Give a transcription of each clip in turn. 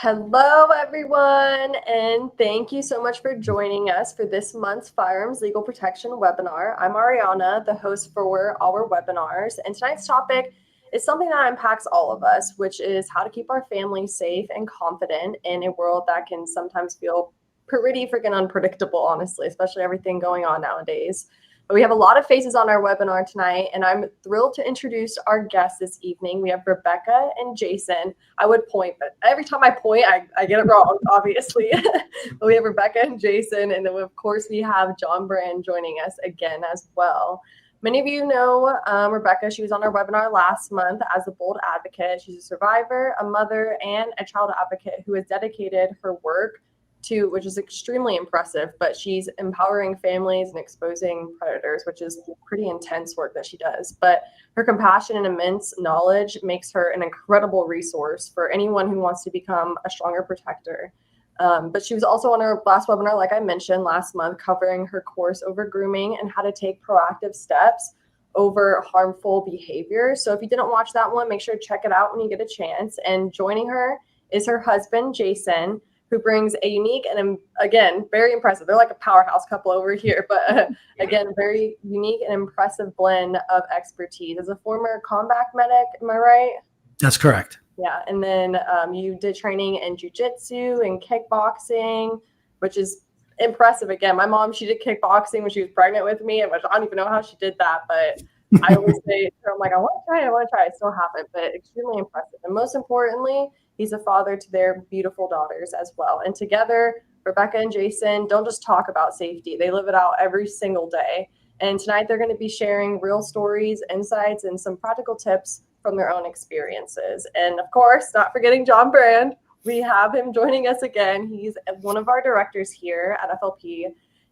Hello, everyone, and thank you so much for joining us for this month's Firearms Legal Protection webinar. I'm Ariana, the host for our webinars, and tonight's topic is something that impacts all of us, which is how to keep our families safe and confident in a world that can sometimes feel pretty freaking unpredictable, honestly, especially everything going on nowadays. But we have a lot of faces on our webinar tonight, and I'm thrilled to introduce our guests this evening. We have Rebecca and Jason. I would point, but every time I point, I get it wrong, obviously. But we have Rebecca and Jason, and then of course we have John Brand joining us again as well. Many of you know Rebecca. She was on our webinar last month as the Bold Advocate. She's a survivor, a mother, and a child advocate who has dedicated her work to, which is extremely impressive, but she's empowering families and exposing predators, which is pretty intense work that she does. But her compassion and immense knowledge makes her an incredible resource for anyone who wants to become a stronger protector. But she was also on our last webinar, like I mentioned last month, covering her course over grooming and how to take proactive steps over harmful behavior. So if you didn't watch that one, make sure to check it out when you get a chance. And joining her is her husband, Jason, who brings a unique and, again, very impressive. They're like a powerhouse couple over here, but again, very unique and impressive blend of expertise. As a former combat medic, am I right? That's correct. Yeah, and then you did training in jiu-jitsu and kickboxing, which is impressive. Again, my mom, she did kickboxing when she was pregnant with me, which I don't even know how she did that, but I always say, I'm like, I want to try. I still haven't, but extremely impressive. And most importantly, he's a father to their beautiful daughters as well. And together, Rebecca and Jason don't just talk about safety. They live it out every single day. And tonight they're going to be sharing real stories, insights, and some practical tips from their own experiences. And of course, not forgetting John Brand. We have him joining us again. He's one of our directors here at FLP,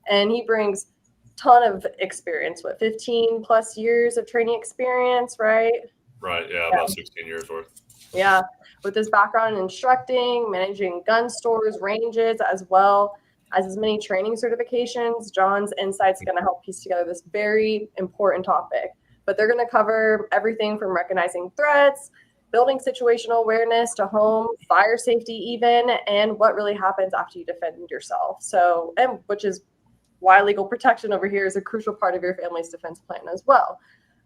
and he brings ton of experience, 15 plus years of training experience, right? Right. Yeah. About 16 years worth. Yeah. With his background in instructing, managing gun stores, ranges, as well as his many training certifications, John's insights are going to help piece together this very important topic. But they're going to cover everything from recognizing threats, building situational awareness to home, fire safety even, and what really happens after you defend yourself. So, and which is why legal protection over here is a crucial part of your family's defense plan as well.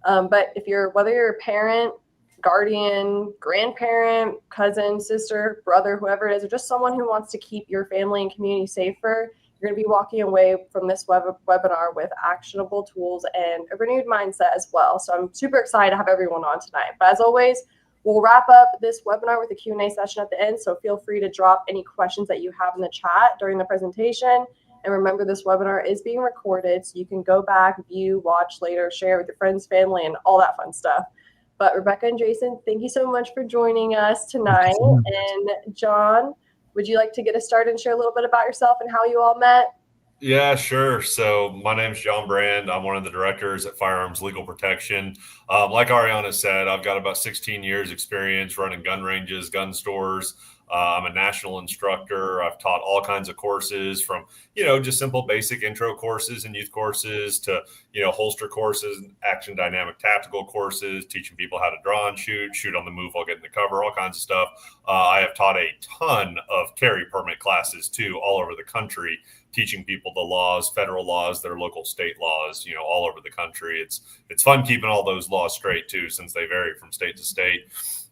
But whether you're a parent, guardian, grandparent, cousin, sister, brother, whoever it is, or just someone who wants to keep your family and community safer, you're going to be walking away from this webinar with actionable tools and a renewed mindset as well. So I'm super excited to have everyone on tonight. But as always, we'll wrap up this webinar with a Q&A session at the end. So feel free to drop any questions that you have in the chat during the presentation. And remember, this webinar is being recorded, so you can go back, view, watch later, share with your friends, family, and all that fun stuff. But Rebecca and Jason, thank you so much for joining us tonight. And John, would you like to get us started and share a little bit about yourself and how you all met? Yeah, sure. So my name's John Brand. I'm one of the directors at Firearms Legal Protection. Like Ariana said, I've got about 16 years experience running gun ranges, gun stores. I'm a national instructor. I've taught all kinds of courses from, just simple basic intro courses and youth courses to, holster courses, action dynamic tactical courses, teaching people how to draw and shoot on the move while getting the cover, all kinds of stuff. I have taught a ton of carry permit classes too, all over the country, teaching people the laws, federal laws, their local state laws, all over the country. It's fun keeping all those laws straight too, since they vary from state to state.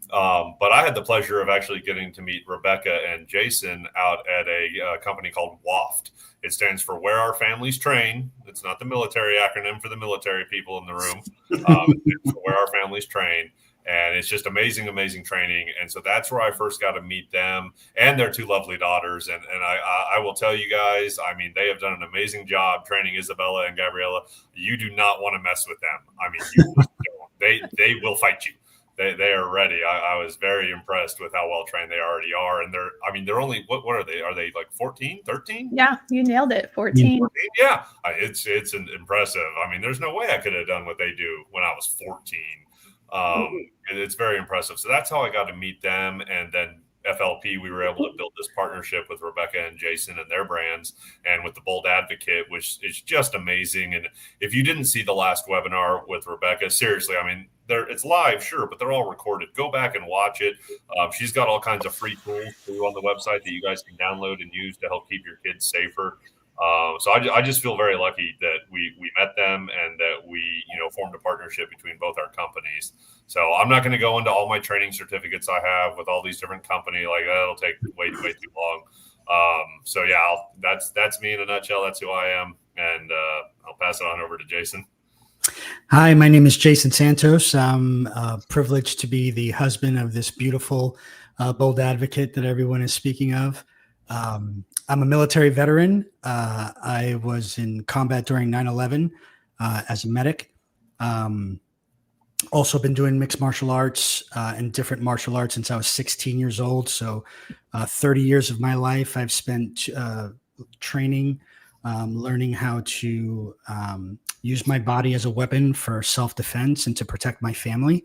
But I had the pleasure of actually getting to meet Rebecca and Jason out at a company called WAFT. It stands for Where Our Families Train. It's not the military acronym for the military people in the room. It stands for Where Our Families Train. And it's just amazing, amazing training. And so that's where I first got to meet them and their two lovely daughters. And I will tell you guys, I mean, they have done an amazing job training Isabella and Gabriella. You do not want to mess with them. I mean, you just don't. They will fight you. They are ready. I was very impressed with how well trained they already are. And they're only, what are they? Are they like 14, 13? Yeah, you nailed it. 14. 14? Yeah. It's impressive. I mean, there's no way I could have done what they do when I was 14. It's very impressive. So that's how I got to meet them. And then FLP, we were able to build this partnership with Rebecca and Jason and their brands, and with TheBoldAdvocate, which is just amazing. And if you didn't see the last webinar with Rebecca, seriously, I mean, it's live, sure, but they're all recorded. Go back and watch it. She's got all kinds of free tools for you on the website that you guys can download and use to help keep your kids safer. So I just feel very lucky that we met them and that we, formed a partnership between both our companies. So I'm not going to go into all my training certificates I have with all these different companies. Like, that'll take way too long. So yeah, that's me in a nutshell. That's who I am. And I'll pass it on over to Jason. Hi, my name is Jason Santos. I'm privileged to be the husband of this beautiful bold advocate that everyone is speaking of. I'm a military veteran. I was in combat during 9/11 as a medic. Also been doing mixed martial arts and different martial arts since I was 16 years old. So 30 years of my life I've spent training, learning how to use my body as a weapon for self-defense and to protect my family,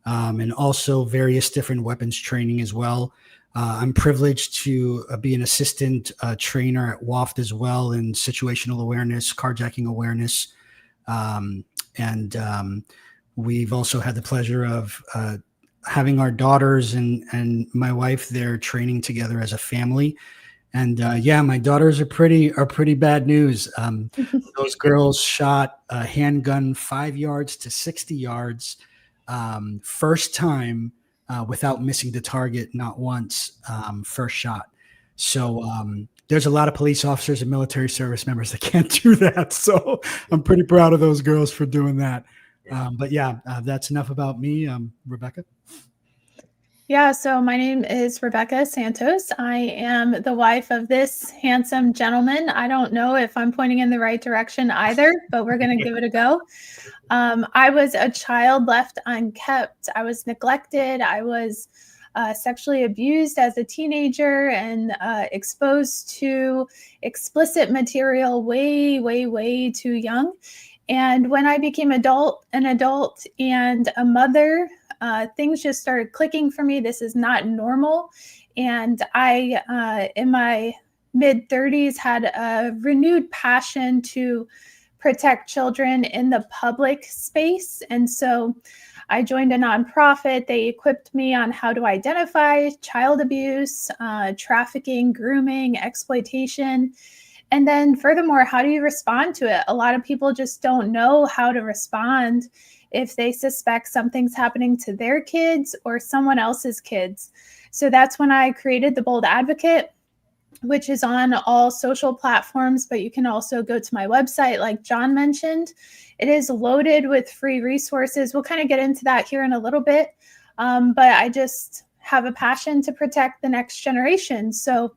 and also various different weapons training as well. I'm privileged to be an assistant trainer at WAFT as well in situational awareness, carjacking awareness. And we've also had the pleasure of having our daughters and my wife there training together as a family. And yeah, my daughters are pretty bad news. Those girls shot a handgun 5 yards to 60 yards, first time without missing the target, not once, first shot. So there's a lot of police officers and military service members that can't do that. So I'm pretty proud of those girls for doing that. But yeah, that's enough about me. Rebecca? Yeah, so my name is Rebecca Santos. I am the wife of this handsome gentleman. I don't know if I'm pointing in the right direction either, but we're going to give it a go. I was a child left unkept. I was neglected. I was sexually abused as a teenager and exposed to explicit material way too young. And when I became an adult and a mother, things just started clicking for me. This is not normal. And I, in my mid-30s, had a renewed passion to protect children in the public space. And so I joined a nonprofit. They equipped me on how to identify child abuse, trafficking, grooming, exploitation. And then furthermore, how do you respond to it? A lot of people just don't know how to respond if they suspect something's happening to their kids or someone else's kids. So that's when I created TheBoldAdvocate, which is on all social platforms, but you can also go to my website, like John mentioned. It is loaded with free resources. We'll kind of get into that here in a little bit, but I just have a passion to protect the next generation. So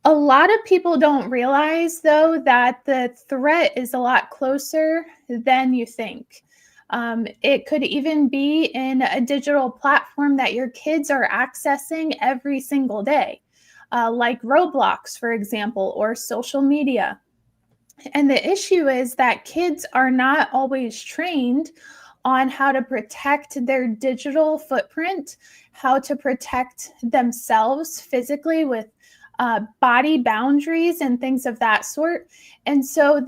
a lot of people don't realize, though, that the threat is a lot closer than you think. It could even be in a digital platform that your kids are accessing every single day, like Roblox, for example, or social media. And the issue is that kids are not always trained on how to protect their digital footprint, how to protect themselves physically with body boundaries and things of that sort. And so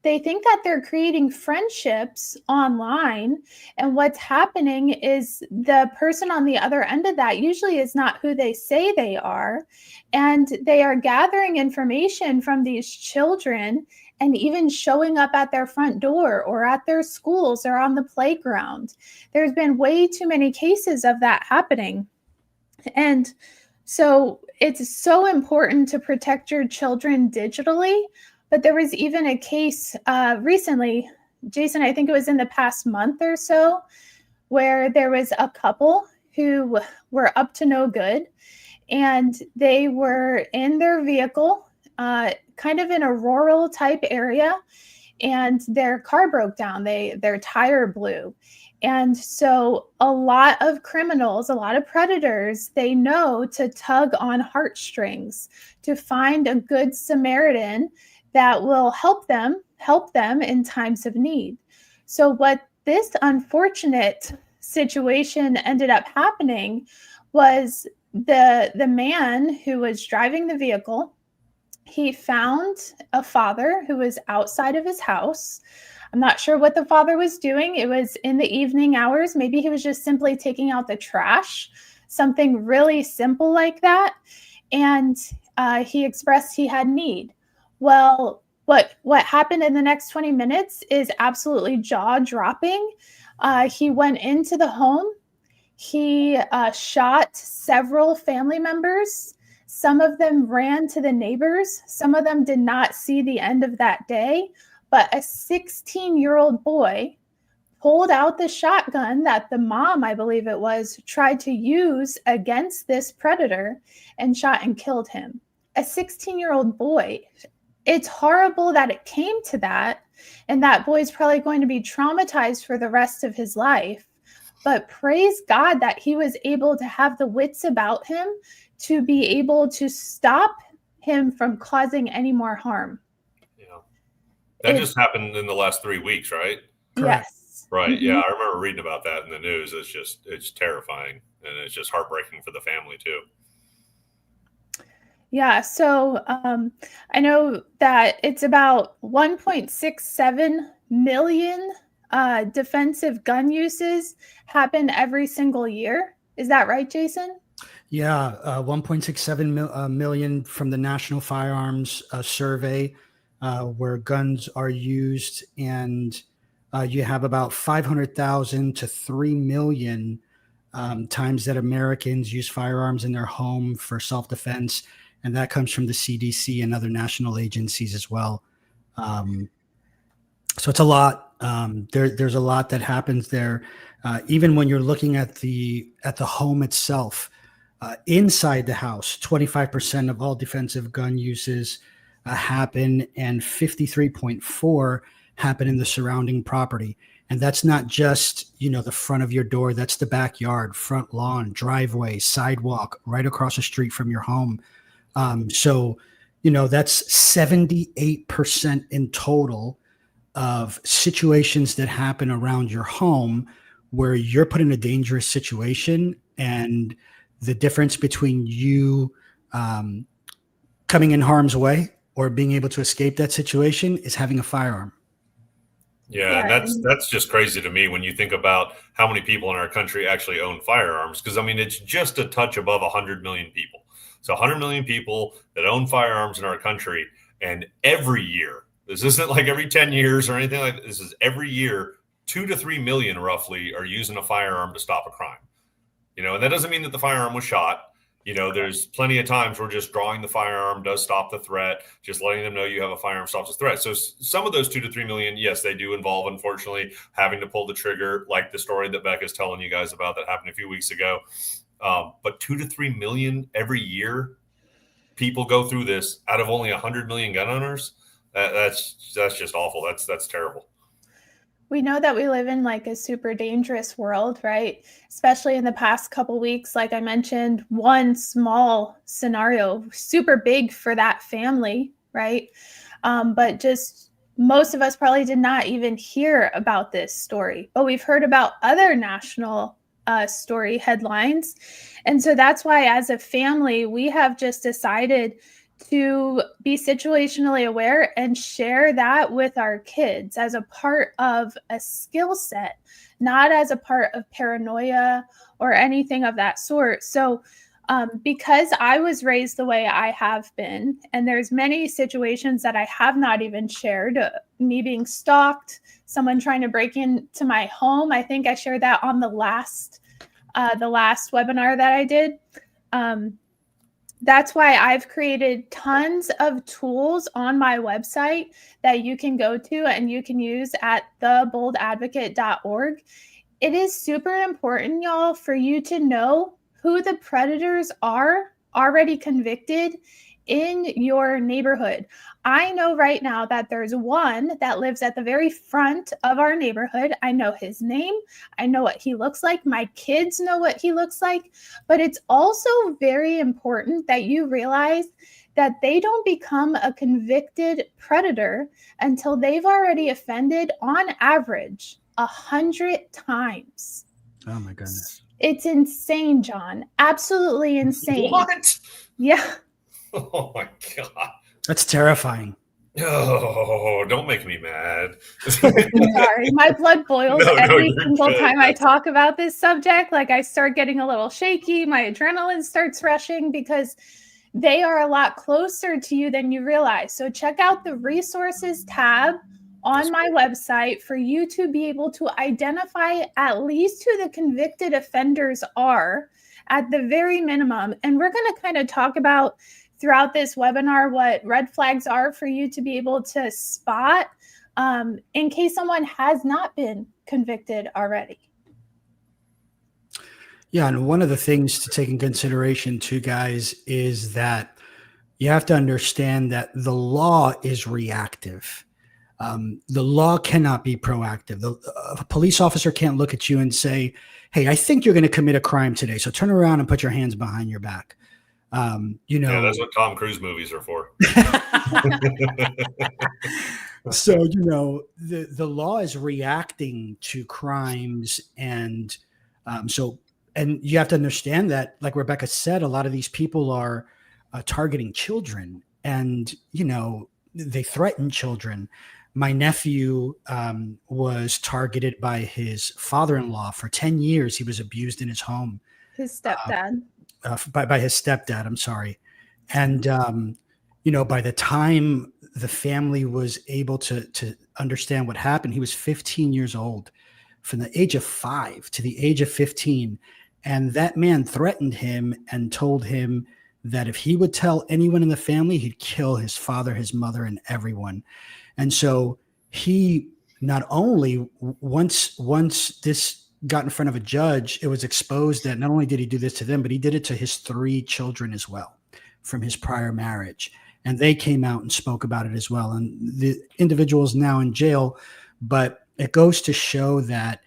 they think that they're creating friendships online. And what's happening is the person on the other end of that usually is not who they say they are. And they are gathering information from these children and even showing up at their front door or at their schools or on the playground. There's been way too many cases of that happening. And so it's so important to protect your children digitally. But there was even a case recently, Jason, I think it was in the past month or so, where there was a couple who were up to no good. And they were in their vehicle, kind of in a rural type area, and their car broke down. Their tire blew. And so a lot of criminals, a lot of predators, they know to tug on heartstrings to find a good Samaritan that will help them in times of need. So what this unfortunate situation ended up happening was the man who was driving the vehicle, he found a father who was outside of his house. I'm not sure what the father was doing. It was in the evening hours. Maybe he was just simply taking out the trash, something really simple like that. And he expressed he had need. Well, what happened in the next 20 minutes is absolutely jaw-dropping. He went into the home. He shot several family members. Some of them ran to the neighbors. Some of them did not see the end of that day. But a 16-year-old boy pulled out the shotgun that the mom, I believe it was, tried to use against this predator and shot and killed him. A 16-year-old boy. It's horrible that it came to that, and that boy's probably going to be traumatized for the rest of his life. But praise God that he was able to have the wits about him to be able to stop him from causing any more harm. Yeah. That just happened in the last 3 weeks, right? Yes. Right. Mm-hmm. Yeah. I remember reading about that in the news. It's terrifying. And it's just heartbreaking for the family too. Yeah. So I know that it's about 1.67 million defensive gun uses happen every single year. Is that right, Jason? Yeah, 1.67 million from the National Firearms Survey, where guns are used, and you have about 500,000 to 3 million times that Americans use firearms in their home for self-defense, and that comes from the CDC and other national agencies as well. So it's a lot. There's a lot that happens there. Even when you're looking at the home itself, inside the house, 25% of all defensive gun uses happen, and 53.4 happen in the surrounding property. And that's not just, the front of your door. That's the backyard, front lawn, driveway, sidewalk, right across the street from your home. So that's 78% in total of situations that happen around your home where you're put in a dangerous situation, and the difference between you coming in harm's way or being able to escape that situation is having a firearm. Yeah, and that's just crazy to me when you think about how many people in our country actually own firearms. Because, it's just a touch above 100 million people. So 100 million people that own firearms in our country, and every year, this isn't like every 10 years or anything like that. This is every year, 2 to 3 million roughly are using a firearm to stop a crime. And that doesn't mean that the firearm was shot. There's plenty of times where just drawing the firearm does stop the threat. Just letting them know you have a firearm stops the threat. So some of those 2 to 3 million, yes, they do involve, unfortunately, having to pull the trigger, like the story that Becca's telling you guys about that happened a few weeks ago. But 2 to 3 million every year, people go through this out of only 100 million gun owners. That's just awful. That's terrible. We know that we live in like a super dangerous world, right? Especially in the past couple weeks, like I mentioned, one small scenario, super big for that family, right? But just most of us probably did not even hear about this story, but we've heard about other national story headlines. And so that's why as a family, we have just decided to be situationally aware and share that with our kids as a part of a skill set, not as a part of paranoia or anything of that sort. So because I was raised the way I have been, and there's many situations that I have not even shared, me being stalked, someone trying to break into my home. I think I shared that on the last webinar that I did. That's why I've created tons of tools on my website that you can go to and you can use at TheBoldAdvocate.org. It is super important, y'all, for you to know who the predators are already convicted in your neighborhood. I know right now that there's one that lives at the very front of our neighborhood. I know his name. I know what he looks like. My kids know what he looks like. But it's also very important that you realize that they don't become a convicted predator until they've already offended on average 100 times. Oh my goodness. It's insane, John. Absolutely insane. What? Yeah. Oh my God. That's terrifying. Oh, don't make me mad. Sorry, my blood boils No, every you're single good. time I talk about this subject. Like, I start getting a little shaky, my adrenaline starts rushing, because they are a lot closer to you than you realize. So check out the resources tab on my website for you to be able to identify at least who the convicted offenders are at the very minimum. And we're going to kind of talk about throughout this webinar what red flags are for you to be able to spot in case someone has not been convicted already. Yeah, and one of the things to take in consideration too, guys, is that you have to understand that the law is reactive. The law cannot be proactive. A police officer can't look at you and say, hey, I think you're going to commit a crime today, so turn around and put your hands behind your back. Yeah, that's what Tom Cruise movies are for. So, the law is reacting to crimes. And and you have to understand that, like Rebecca said, a lot of these people are targeting children, and, they threaten children. My nephew was targeted by his father-in-law for 10 years. He was abused in his home. His stepdad. By his stepdad, I'm sorry. And, by the time the family was able to understand what happened, he was 15 years old, from the age of 5 to the age of 15. And that man threatened him and told him that if he would tell anyone in the family, he'd kill his father, his mother, and everyone. And so he not only, once this got in front of a judge, it was exposed that not only did he do this to them, but he did it to his 3 children as well from his prior marriage. And they came out and spoke about it as well. And the individual is now in jail, but it goes to show that,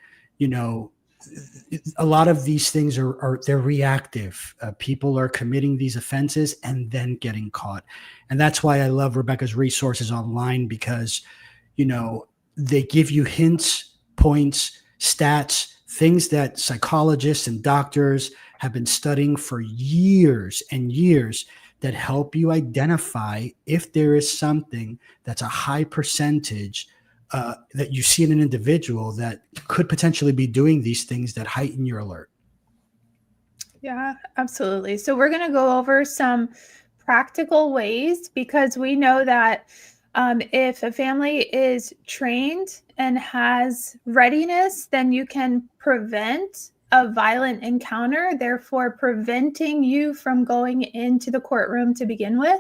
a lot of these things they're reactive. People are committing these offenses and then getting caught. And that's why I love Rebecca's resources online, because, they give you hints, points, stats, things that psychologists and doctors have been studying for years and years that help you identify if there is something that's a high percentage that you see in an individual that could potentially be doing these things that heighten your alert. Yeah, absolutely. So we're going to go over some practical ways, because we know that if a family is trained and has readiness, then you can prevent a violent encounter, therefore preventing you from going into the courtroom to begin with.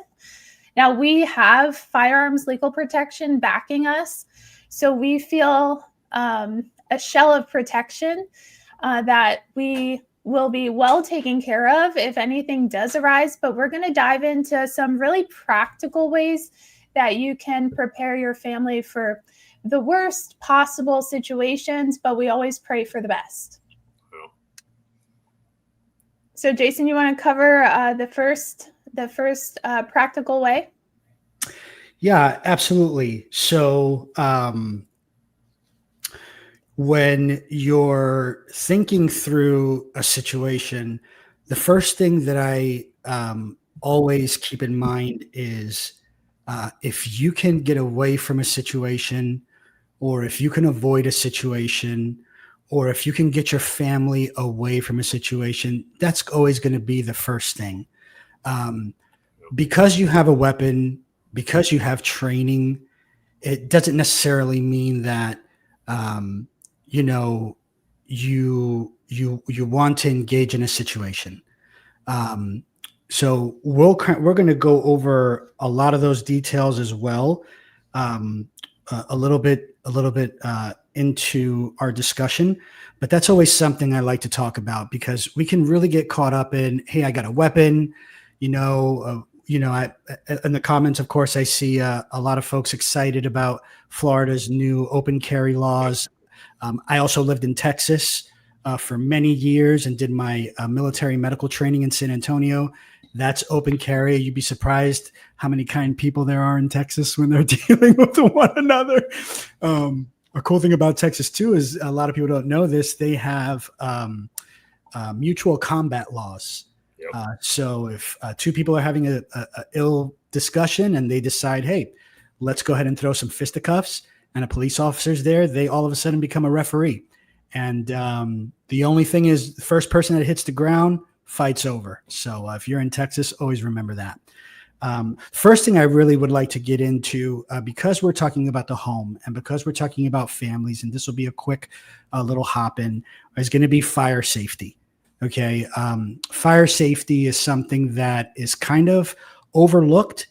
Now, we have firearms legal protection backing us, so we feel a shell of protection that we will be well taken care of if anything does arise. But we're going to dive into some really practical ways that you can prepare your family for the worst possible situations, but we always pray for the best. So, Jason, you want to cover the first practical way? Yeah, absolutely. So, when you're thinking through a situation, the first thing that I always keep in mind is if you can get away from a situation, or if you can avoid a situation, or if you can get your family away from a situation, that's always going to be the first thing. Because you have a weapon, because you have training, it doesn't necessarily mean that you want to engage in a situation. So we're going to go over a lot of those details as well, a little bit into our discussion. But that's always something I like to talk about, because we can really get caught up in, hey, I got a weapon, in the comments, of course, I see a lot of folks excited about Florida's new open carry laws. I also lived in Texas for many years and did my military medical training in San Antonio. That's open carry. You'd be surprised how many kind people there are in Texas when they're dealing with one another. A cool thing about Texas too is, a lot of people don't know this, they have mutual combat laws. Yep. So if two people are having a ill discussion and they decide, hey, let's go ahead and throw some fisticuffs, and a police officer's there, they all of a sudden become a referee. And the only thing is, the first person that hits the ground, fight's over. So if you're in Texas, always remember that. First thing I really would like to get into, because we're talking about the home and because we're talking about families, and this will be a quick little hop in, is going to be fire safety. Okay. Fire safety is something that is kind of overlooked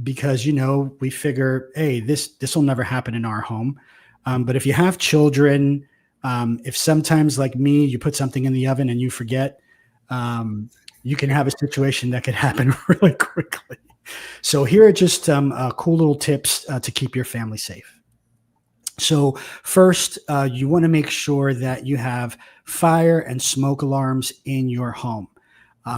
because, we figure, hey, this will never happen in our home. But if you have children, if sometimes like me, you put something in the oven and you forget, you can have a situation that could happen really quickly. So here are just some cool little tips to keep your family safe. So first, you want to make sure that you have fire and smoke alarms in your home.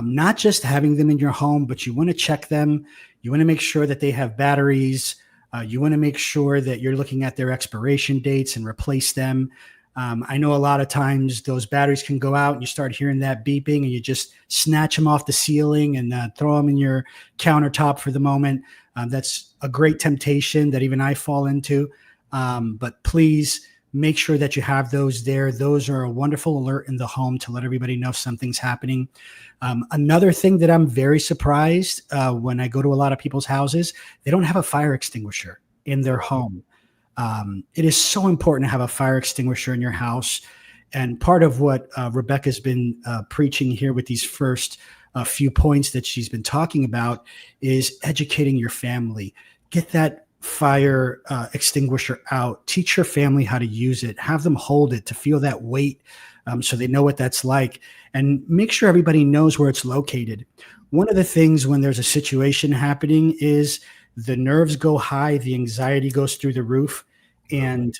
Not just having them in your home, but you want to check them. You want to make sure that they have batteries. You want to make sure that you're looking at their expiration dates and replace them. I know a lot of times those batteries can go out and you start hearing that beeping and you just snatch them off the ceiling and throw them in your countertop for the moment. That's a great temptation that even I fall into. But please make sure that you have those there. Those are a wonderful alert in the home to let everybody know something's happening. Another thing that I'm very surprised when I go to a lot of people's houses, they don't have a fire extinguisher in their home. It is so important to have a fire extinguisher in your house. And part of what Rebecca's been preaching here with these first few points that she's been talking about is educating your family. Get that fire extinguisher out. Teach your family how to use it. Have them hold it to feel that weight so they know what that's like. And make sure everybody knows where it's located. One of the things when there's a situation happening is the nerves go high, the anxiety goes through the roof, and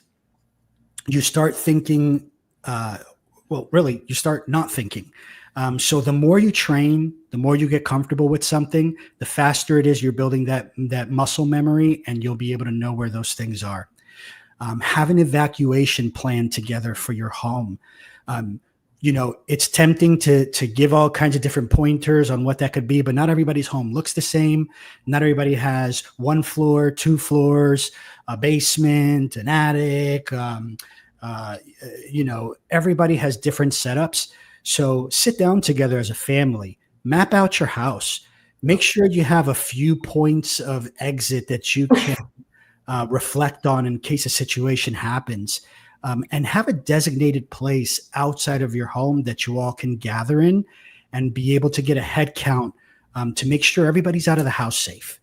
you start thinking, you start not thinking. So the more you train, the more you get comfortable with something, the faster it is you're building that muscle memory, and you'll be able to know where those things are. Have an evacuation plan together for your home. It's tempting to give all kinds of different pointers on what that could be, but not everybody's home looks the same. Not everybody has 1 floor, 2 floors, a basement, an attic. Everybody has different setups. So sit down together as a family, map out your house, make sure you have a few points of exit that you can reflect on in case a situation happens. And have a designated place outside of your home that you all can gather in and be able to get a head count to make sure everybody's out of the house safe.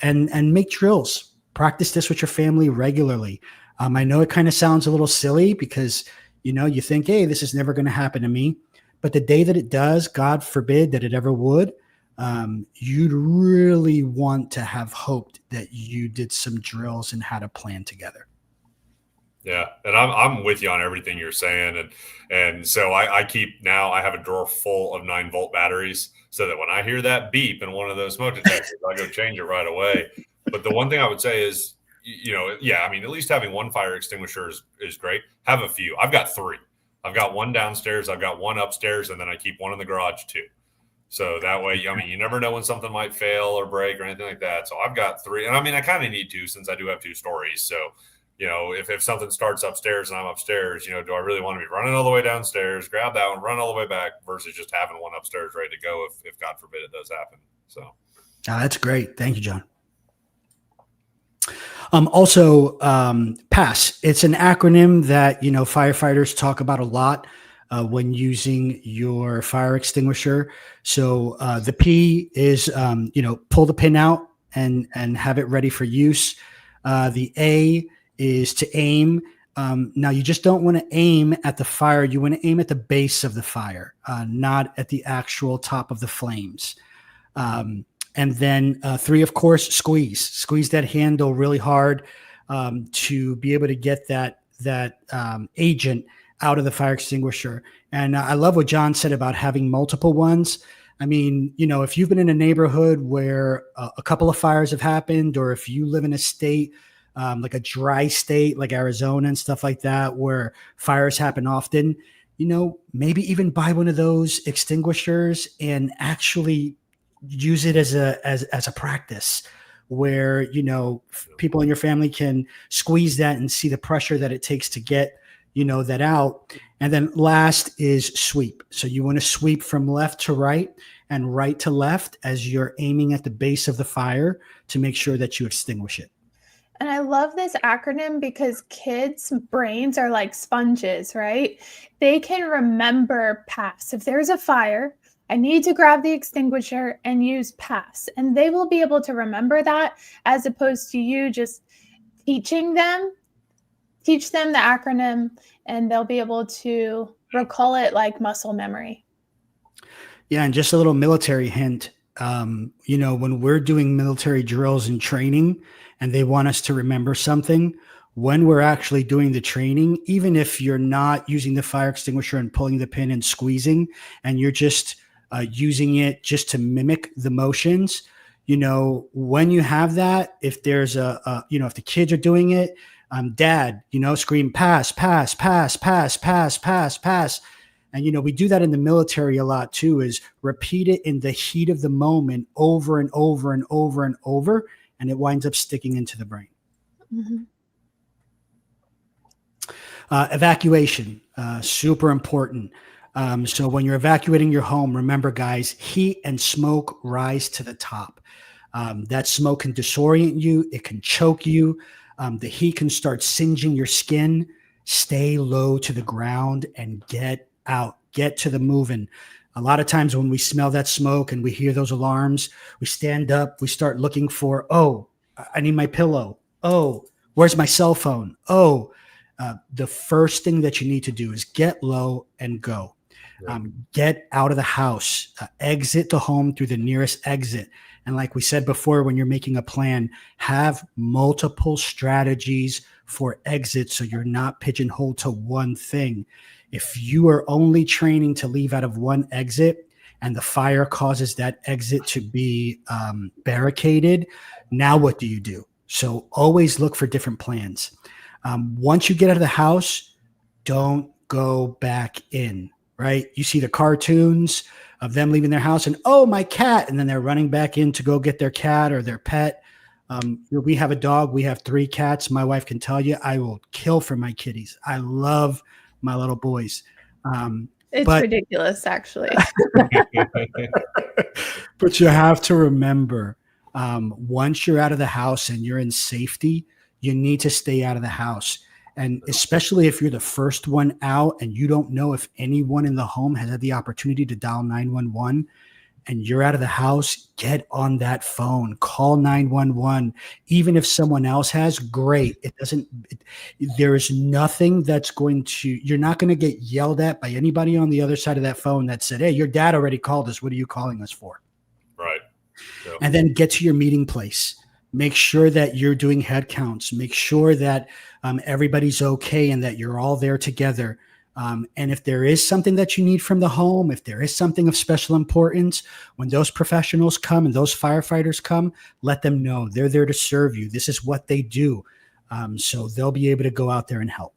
And make drills. Practice this with your family regularly. I know it kind of sounds a little silly because, you think, hey, this is never going to happen to me. But the day that it does, God forbid that it ever would, you'd really want to have hoped that you did some drills and had a plan together. Yeah, and I'm with you on everything you're saying, and so I have a drawer full of 9-volt batteries, so that when I hear that beep in one of those smoke detectors, I go change it right away. But the one thing I would say is, at least having one fire extinguisher is great. Have a few. I've got 3. I've got 1 downstairs, I've got 1 upstairs, and then I keep 1 in the garage too. So that way, you never know when something might fail or break or anything like that. So I've got 3, and I kind of need 2 since I do have 2 stories. So if something starts upstairs and I'm upstairs, do I really want to be running all the way downstairs, grab that one, run all the way back versus just having 1 upstairs ready to go if God forbid it does happen. So that's great. Thank you, John. Also, PASS. It's an acronym that, firefighters talk about a lot when using your fire extinguisher. So the P is, pull the pin out and have it ready for use. The A is to aim. Now, you just don't want to aim at the fire. You want to aim at the base of the fire, not at the actual top of the flames. And then 3, of course, squeeze that handle really hard to be able to get that agent out of the fire extinguisher. And I love what John said about having multiple ones. If you've been in a neighborhood where a couple of fires have happened, or if you live in a state like a dry state like Arizona and stuff like that, where fires happen often, maybe even buy one of those extinguishers and actually use it as a practice where, people in your family can squeeze that and see the pressure that it takes to get, that out. And then last is sweep. So you want to sweep from left to right and right to left as you're aiming at the base of the fire to make sure that you extinguish it. And I love this acronym because kids' brains are like sponges, right? They can remember pass. If there's a fire, I need to grab the extinguisher and use pass. And they will be able to remember that, as opposed to you just teach them the acronym, and they'll be able to recall it like muscle memory. Yeah. And just a little military hint, when we're doing military drills and training and they want us to remember something, when we're actually doing the training, even if you're not using the fire extinguisher and pulling the pin and squeezing, and you're just using it just to mimic the motions, when you have that, if there's if the kids are doing it, dad, scream, pass, pass, pass, pass, pass, pass, pass. And, we do that in the military a lot too, is repeat it in the heat of the moment over and over and over and over, and it winds up sticking into the brain. Mm-hmm. Evacuation, super important. So when you're evacuating your home, remember, guys, heat and smoke rise to the top. That smoke can disorient you. It can choke you. The heat can start singeing your skin. Stay low to the ground and get out. Get to the moving. A lot of times when we smell that smoke and we hear those alarms, we stand up, we start looking for, I need my pillow. Oh, where's my cell phone? The first thing that you need to do is get low and go. Get out of the house, exit the home through the nearest exit. And like we said before, when you're making a plan, have multiple strategies for exit so you're not pigeonholed to one thing. If you are only training to leave out of one exit and the fire causes that exit to be barricaded, now what do you do? So always look for different plans. Once you get out of the house, don't go back in, right? You see the cartoons of them leaving their house and, my cat, and then they're running back in to go get their cat or their pet. We have a dog. We have 3 cats. My wife can tell you I will kill for my kitties. I love my little boys. It's ridiculous, actually. But you have to remember, once you're out of the house and you're in safety, you need to stay out of the house. And especially if you're the first one out and you don't know if anyone in the home has had the opportunity to dial 911 and you're out of the house, get on that phone, call 911. Even if someone else has, great. There is nothing that's you're not going to get yelled at by anybody on the other side of that phone that said, hey, your dad already called us. What are you calling us for? Right. Yep. And then get to your meeting place. Make sure that you're doing head counts. Make sure that everybody's okay and that you're all there together. And if there is something that you need from the home, if there is something of special importance, when those professionals come and those firefighters come, let them know they're there to serve you. This is what they do. So they'll be able to go out there and help.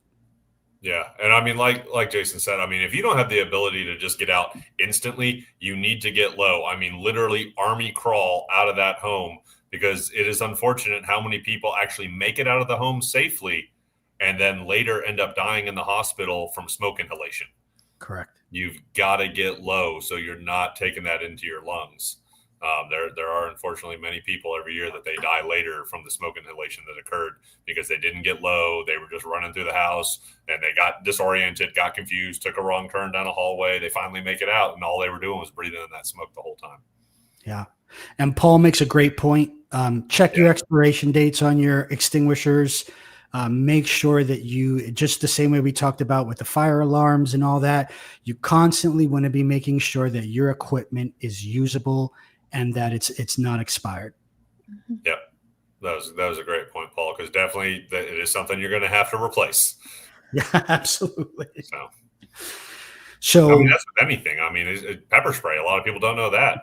Yeah. And I mean, like Jason said, I mean, if you don't have the ability to just get out instantly, you need to get low. I mean, literally army crawl out of that home, because it is unfortunate how many people actually make it out of the home safely and then later end up dying in the hospital from smoke inhalation. Correct. You've got to get low so you're not taking that into your lungs. There are unfortunately many people every year that they die later from the smoke inhalation that occurred because they didn't get low. They were just running through the house and they got disoriented, got confused, took a wrong turn down a hallway. They finally make it out and all they were doing was breathing in that smoke the whole time. Yeah. And Paul makes a great point. Check your expiration dates on your extinguishers. Make sure that you, just the same way we talked about with the fire alarms and all that, you constantly want to be making sure that your equipment is usable and that it's not expired. Yep. That was a great point, Paul, because definitely it is something you're going to have to replace. Yeah, absolutely. So I mean, that's with anything. I mean, pepper spray. A lot of people don't know that.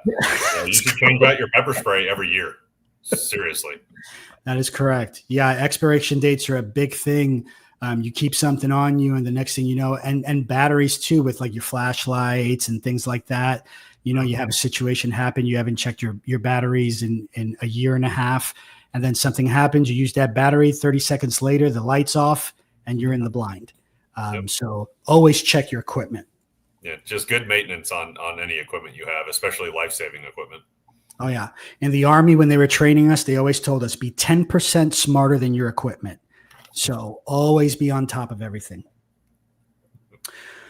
You should change out your pepper spray every year. Seriously. That is correct. Yeah, expiration dates are a big thing. You keep something on you, and the next thing you know, and batteries too, with like your flashlights and things like that. You have a situation happen, you haven't checked your batteries in a year and a half, and then something happens, you use that battery, 30 seconds later, the light's off and you're in the blind. So always check your equipment. Yeah, just good maintenance on any equipment you have, especially life-saving equipment. Oh, yeah. In the Army, when they were training us, they always told us be 10% smarter than your equipment. So always be on top of everything.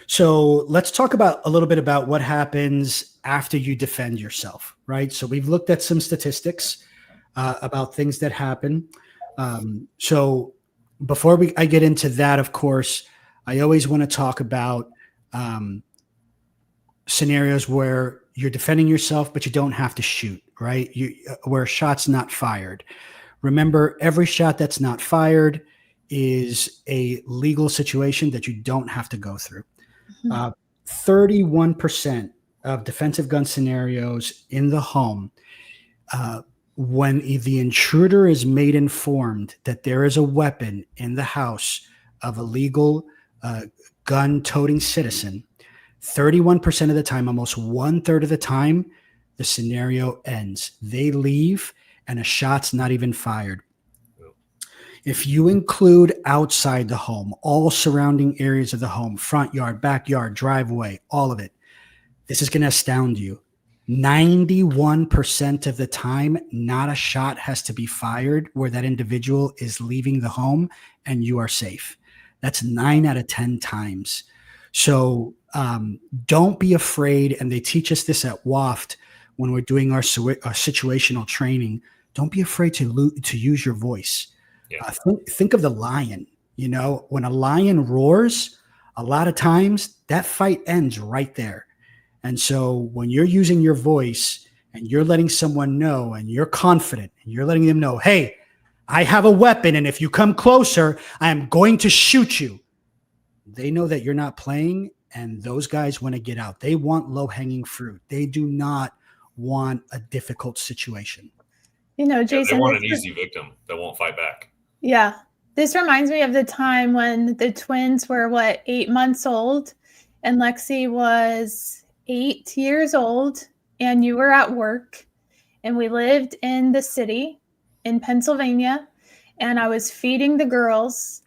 So let's talk about a little bit about what happens after you defend yourself, right? So we've looked at some statistics about things that happen. So before I get into that, of course, I always want to talk about scenarios where you're defending yourself, but you don't have to shoot, right? Where a shot's not fired. Remember, every shot that's not fired is a legal situation that you don't have to go through. 31% of defensive gun scenarios in the home, when the intruder is made informed that there is a weapon in the house of a legal gun-toting citizen, 31% of the time, almost 1/3 of the time, the scenario ends. They leave and a shot's not even fired. If you include outside the home, all surrounding areas of the home, front yard, backyard, driveway, all of it, this is going to astound you. 91% of the time, not a shot has to be fired where that individual is leaving the home and you are safe. That's 9 out of 10 times. So don't be afraid. And they teach us this at WAFT when we're doing our situational training. Don't be afraid to use your voice. Yeah. Think of the lion. When a lion roars, a lot of times that fight ends right there. And so when you're using your voice and you're letting someone know and you're confident and you're letting them know, hey, I have a weapon, and if you come closer, I am going to shoot you. They know that you're not playing, and those guys want to get out. They want low-hanging fruit. They do not want a difficult situation. Jason, they want an easy victim that won't fight back. Yeah. This reminds me of the time when the twins were, 8 months old, and Lexi was 8 years old, and you were at work, and we lived in the city in Pennsylvania, and I was feeding the girls.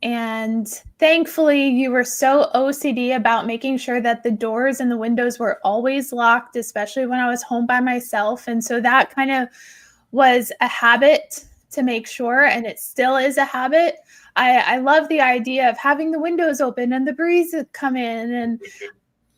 And thankfully, you were so OCD about making sure that the doors and the windows were always locked, especially when I was home by myself. And so that kind of was a habit to make sure, and it still is a habit. I love the idea of having the windows open and the breeze come in,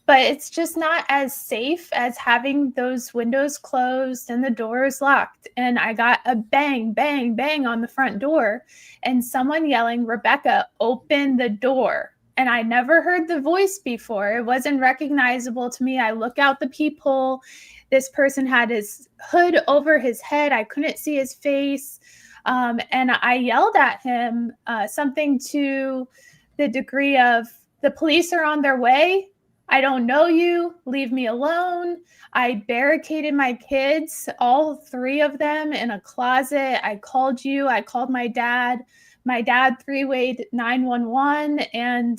but it's just not as safe as having those windows closed and the doors locked. And I got a bang, bang, bang on the front door, and someone yelling, "Rebecca, open the door." And I never heard the voice before. It wasn't recognizable to me. I look out the peephole. This person had his hood over his head. I couldn't see his face. And I yelled at him something to the degree of, "The police are on their way. I don't know you. Leave me alone." I barricaded my kids, all 3 of them, in a closet. I called you. I called my dad. My dad 3-wayed 911, and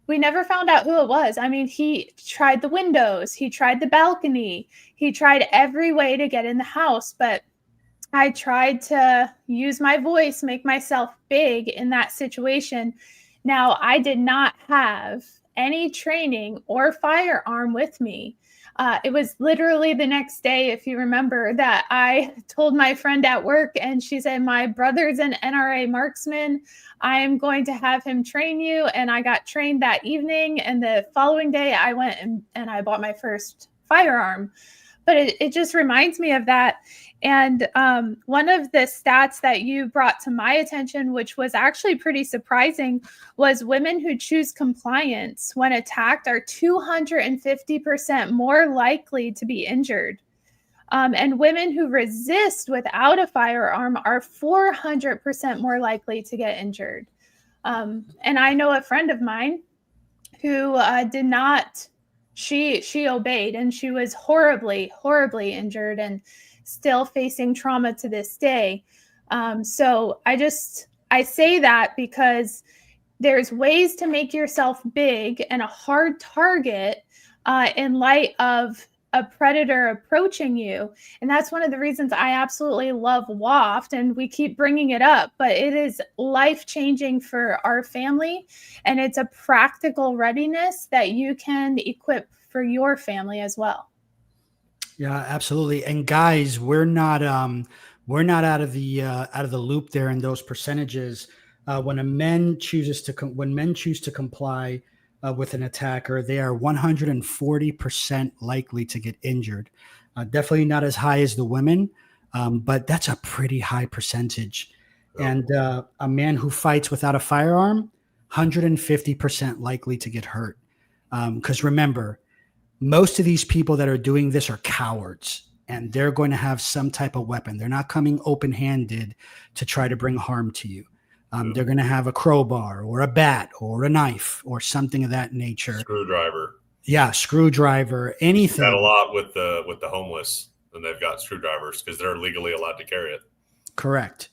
we never found out who it was. I mean, he tried the windows. He tried the balcony. He tried every way to get in the house, but I tried to use my voice, make myself big in that situation. Now, I did not have any training or firearm with me. It was literally the next day, if you remember, that I told my friend at work, and she said, "My brother's an NRA marksman. I am going to have him train you." And I got trained that evening. And the following day, I went and I bought my first firearm. But it just reminds me of that. And one of the stats that you brought to my attention, which was actually pretty surprising, was women who choose compliance when attacked are 250% more likely to be injured. And women who resist without a firearm are 400% more likely to get injured. And I know a friend of mine who did not. She obeyed, and she was horribly, horribly injured and still facing trauma to this day. So I say that because there's ways to make yourself big and a hard target in light of a predator approaching you. And that's one of the reasons I absolutely love WAFT, and we keep bringing it up, but it is life-changing for our family, and it's a practical readiness that you can equip for your family as well. Yeah, absolutely. And guys, we're not out of the loop there in those percentages. When men choose to comply with an attacker, they are 140% likely to get injured. Definitely not as high as the women, but that's a pretty high percentage. And a man who fights without a firearm, 150% likely to get hurt. Because remember, most of these people that are doing this are cowards, and they're going to have some type of weapon. They're not coming open-handed to try to bring harm to you. They're going to have a crowbar or a bat or a knife or something of that nature. Screwdriver. Yeah, screwdriver, anything. Got a lot with the homeless, and they've got screwdrivers because they're legally allowed to carry it. Correct.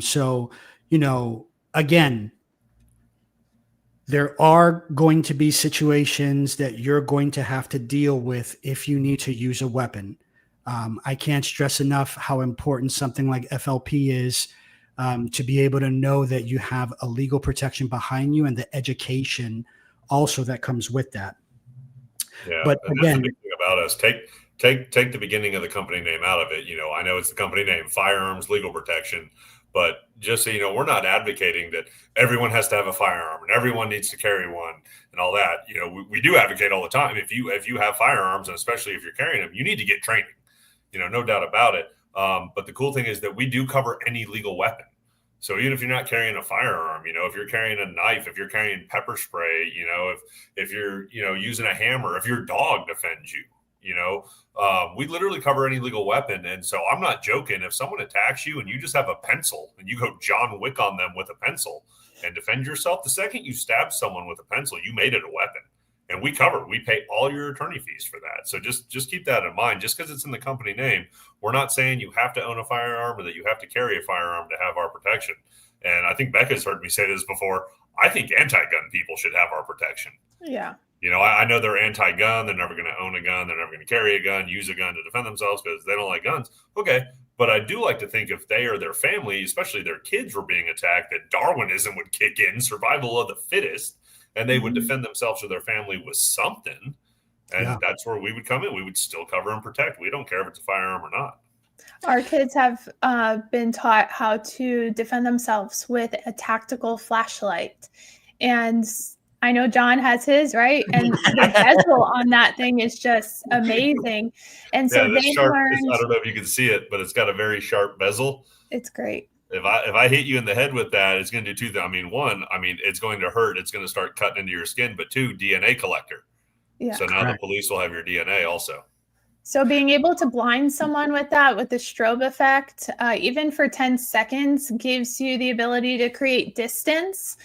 So, again, there are going to be situations that you're going to have to deal with if you need to use a weapon. I can't stress enough how important something like FLP is, to be able to know that you have a legal protection behind you and the education also that comes with that. Yeah, but again, the big thing about us, take the beginning of the company name out of it. I know it's the company name, Firearms Legal Protection, but just so you know, we're not advocating that everyone has to have a firearm and everyone needs to carry one and all that. We do advocate all the time. If you have firearms, and especially if you're carrying them, you need to get training. No doubt about it. But the cool thing is that we do cover any legal weapon. So even if you're not carrying a firearm, if you're carrying a knife, if you're carrying pepper spray, if you're, using a hammer, if your dog defends you, we literally cover any legal weapon. And so I'm not joking. If someone attacks you and you just have a pencil and you go John Wick on them with a pencil and defend yourself, the second you stab someone with a pencil, you made it a weapon. And we pay all your attorney fees for that. So just keep that in mind. Just because it's in the company name, we're not saying you have to own a firearm or that you have to carry a firearm to have our protection. And I think Becca's heard me say this before. I think anti-gun people should have our protection. Yeah. I know they're anti-gun. They're never going to own a gun. They're never going to carry a gun, use a gun to defend themselves because they don't like guns. Okay. But I do like to think if they or their family, especially their kids, were being attacked, that Darwinism would kick in, survival of the fittest, and they would defend themselves or their family with something. And that's where we would come in. We would still cover and protect. We don't care if it's a firearm or not. Our kids have been taught how to defend themselves with a tactical flashlight. And I know John has his, right? And the bezel on that thing is just amazing. And so they've learned. I don't know if you can see it, but it's got a very sharp bezel. It's great. If I hit you in the head with that, it's going to do two things. One, it's going to hurt. It's going to start cutting into your skin. But two, DNA collector. Yeah. So now the police will have your DNA also. So being able to blind someone with that, with the strobe effect, even for 10 seconds, gives you the ability to create distance.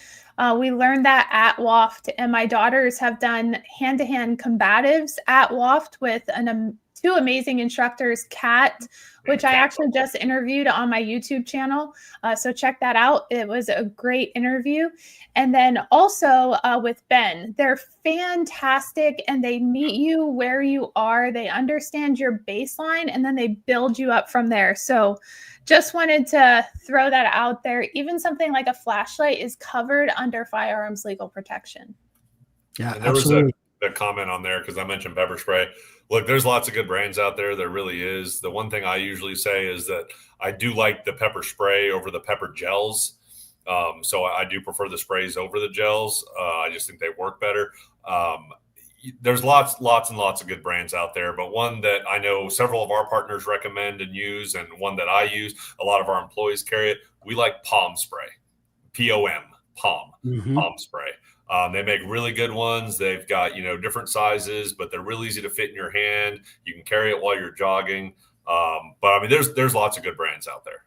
We learned that at WAFT, and my daughters have done hand-to-hand combatives at WAFT with two amazing instructors, Kat, which I actually just interviewed on my YouTube channel. So check that out. It was a great interview. And then also with Ben, they're fantastic, and they meet you where you are. They understand your baseline, and then they build you up from there. So just wanted to throw that out there. Even something like a flashlight is covered under firearms legal protection. Yeah, and there was a comment on there because I mentioned pepper spray. Look, there's lots of good brands out there. There really is. The one thing I usually say is that I do like the pepper spray over the pepper gels. So I do prefer the sprays over the gels. I just think they work better. There's lots and lots of good brands out there, but one that I know several of our partners recommend and use, and one that I use, a lot of our employees carry it. We like Palm spray, POM, Palm spray. They make really good ones. They've got, different sizes, but they're real easy to fit in your hand. You can carry it while you're jogging. But there's lots of good brands out there.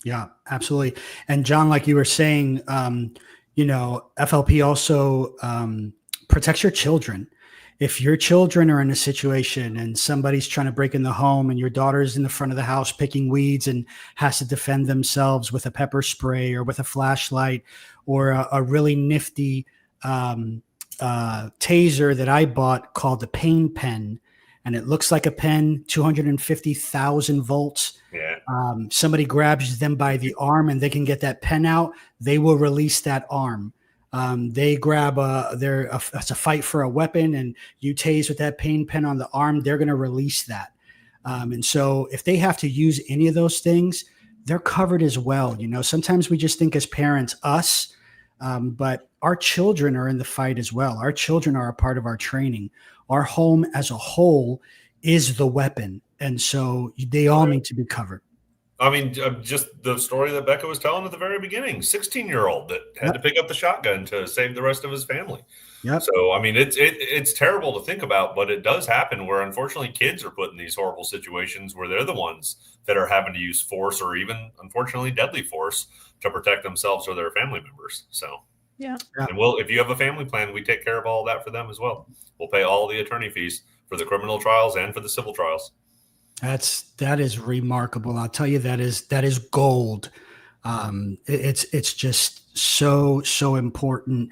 Yeah, absolutely. And John, like you were saying, FLP also protects your children. if your children are in a situation and somebody's trying to break in the home and your daughter's in the front of the house picking weeds and has to defend themselves with a pepper spray or with a flashlight or a really nifty taser that I bought called the pain pen, and it looks like a pen, 250,000 volts. Yeah. Somebody grabs them by the arm and they can get that pen out. They will release that arm. They grab it's a fight for a weapon, and you tase with that pain pen on the arm, they're going to release that. And so if they have to use any of those things, they're covered as well. You know, sometimes we just think as parents, us, but our children are in the fight as well. Our children are a part of our training. Our home as a whole is the weapon. And so they all need to be covered. I mean, just the story that Becca was telling at the very beginning, 16-year-old that had to pick up the shotgun to save the rest of his family. Yep. So, I mean, it's terrible to think about, but it does happen where unfortunately kids are put in these horrible situations where they're the ones that are having to use force or even, unfortunately, deadly force to protect themselves or their family members. So, yeah. And if you have a family plan, we take care of all that for them as well. We'll pay all the attorney fees for the criminal trials and for the civil trials. That is remarkable. I'll tell you, that is gold. It's just so important,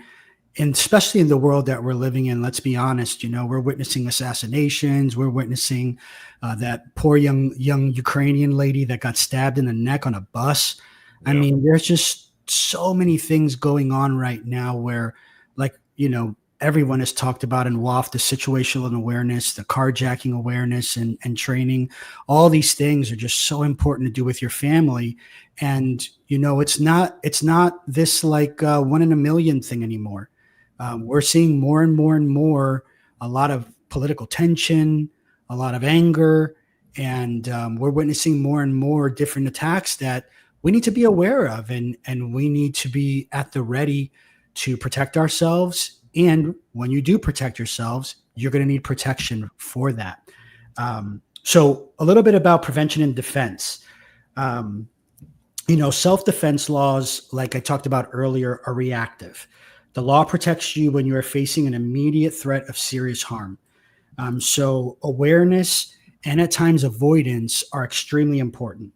and especially in the world that we're living in. Let's be honest. You know, we're witnessing assassinations. We're witnessing that poor young Ukrainian lady that got stabbed in the neck on a bus. Yeah. I mean, there's just so many things going on right now where, like, you know, everyone has talked about in WAF, the situational awareness, the carjacking awareness and training. All these things are just so important to do with your family. And, you know, it's not this like 1 in a million thing anymore. We're seeing more and more, a lot of political tension, a lot of anger, and we're witnessing more and more different attacks that we need to be aware of, and we need to be at the ready to protect ourselves. And when you do protect yourselves, you're going to need protection for that. So a little bit about prevention and defense. You know, self-defense laws, like I talked about earlier, are reactive. The law protects you when you are facing an immediate threat of serious harm. So awareness and at times avoidance are extremely important.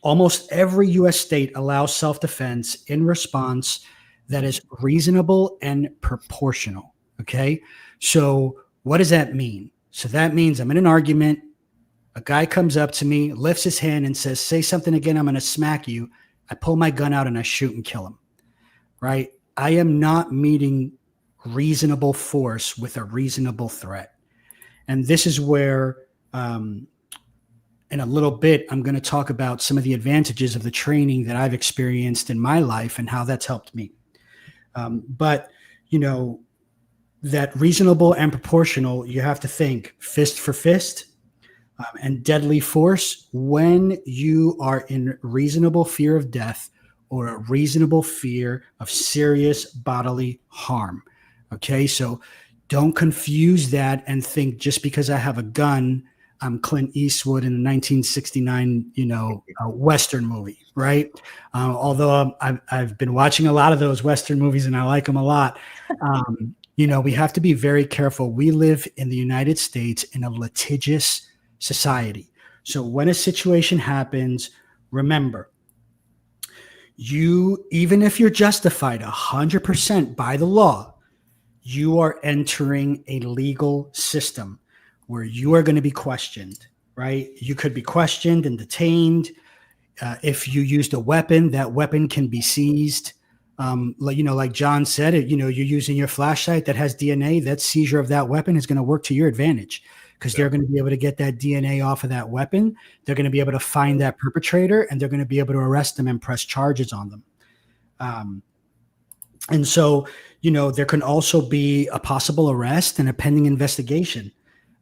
Almost every U.S. state allows self-defense in response that is reasonable and proportional. Okay. So what does that mean? So that means I'm in an argument. A guy comes up to me, lifts his hand and says, say something again, I'm going to smack you. I pull my gun out and I shoot and kill him. Right. I am not meeting reasonable force with a reasonable threat. And this is where, in a little bit, I'm going to talk about some of the advantages of the training that I've experienced in my life and how that's helped me. But, you know, that reasonable and proportional, you have to think fist for fist and deadly force when you are in reasonable fear of death or a reasonable fear of serious bodily harm. Okay, so don't confuse that and think just because I have a gun, I'm Clint Eastwood in a 1969, you know, Western movie, right? Although I've been watching a lot of those Western movies and I like them a lot. You know, we have to be very careful. We live in the United States in a litigious society. So when a situation happens, remember, even if you're justified 100% by the law, you are entering a legal system where you are going to be questioned, right? You could be questioned and detained. If you used a weapon, that weapon can be seized. Like John said, you're using your flashlight that has DNA, that seizure of that weapon is going to work to your advantage because they're going to be able to get that DNA off of that weapon. They're going to be able to find that perpetrator and they're going to be able to arrest them and press charges on them. And so, you know, there can also be a possible arrest and a pending investigation.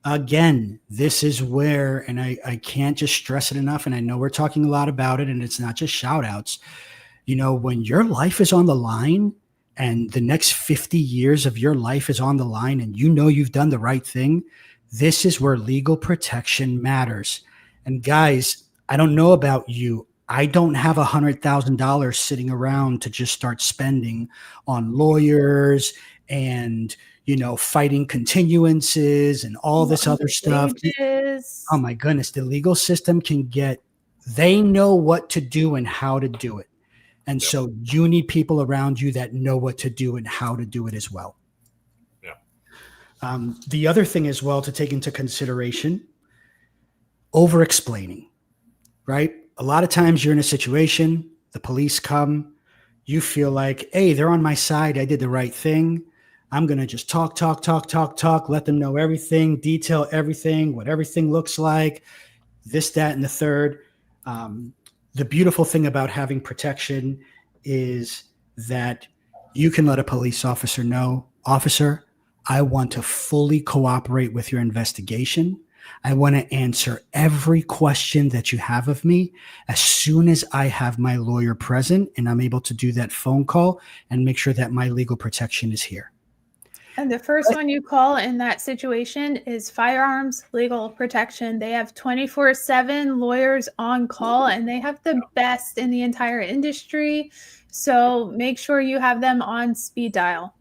Again, this is where, and I can't just stress it enough, and I know we're talking a lot about it, and it's not just shout outs. You know, when your life is on the line and the next 50 years of your life is on the line and you know you've done the right thing, this is where legal protection matters. And guys, I don't know about you. I don't have $100,000 sitting around to just start spending on lawyers and, fighting continuances and all this other stuff. Oh my goodness, the legal system they know what to do and how to do it. And so you need people around you that know what to do and how to do it as well. Yeah. The other thing as well to take into consideration, over-explaining, right? A lot of times you're in a situation, the police come, you feel like, hey, they're on my side. I did the right thing. I'm going to just talk, let them know everything, detail everything, what everything looks like, this, that, and the third. The beautiful thing about having protection is that you can let a police officer know, officer, I want to fully cooperate with your investigation. I want to answer every question that you have of me as soon as I have my lawyer present and I'm able to do that phone call and make sure that my legal protection is here. And the first one you call in that situation is Firearms Legal Protection. They have 24/7 lawyers on call, and they have the best in the entire industry. So make sure you have them on speed dial.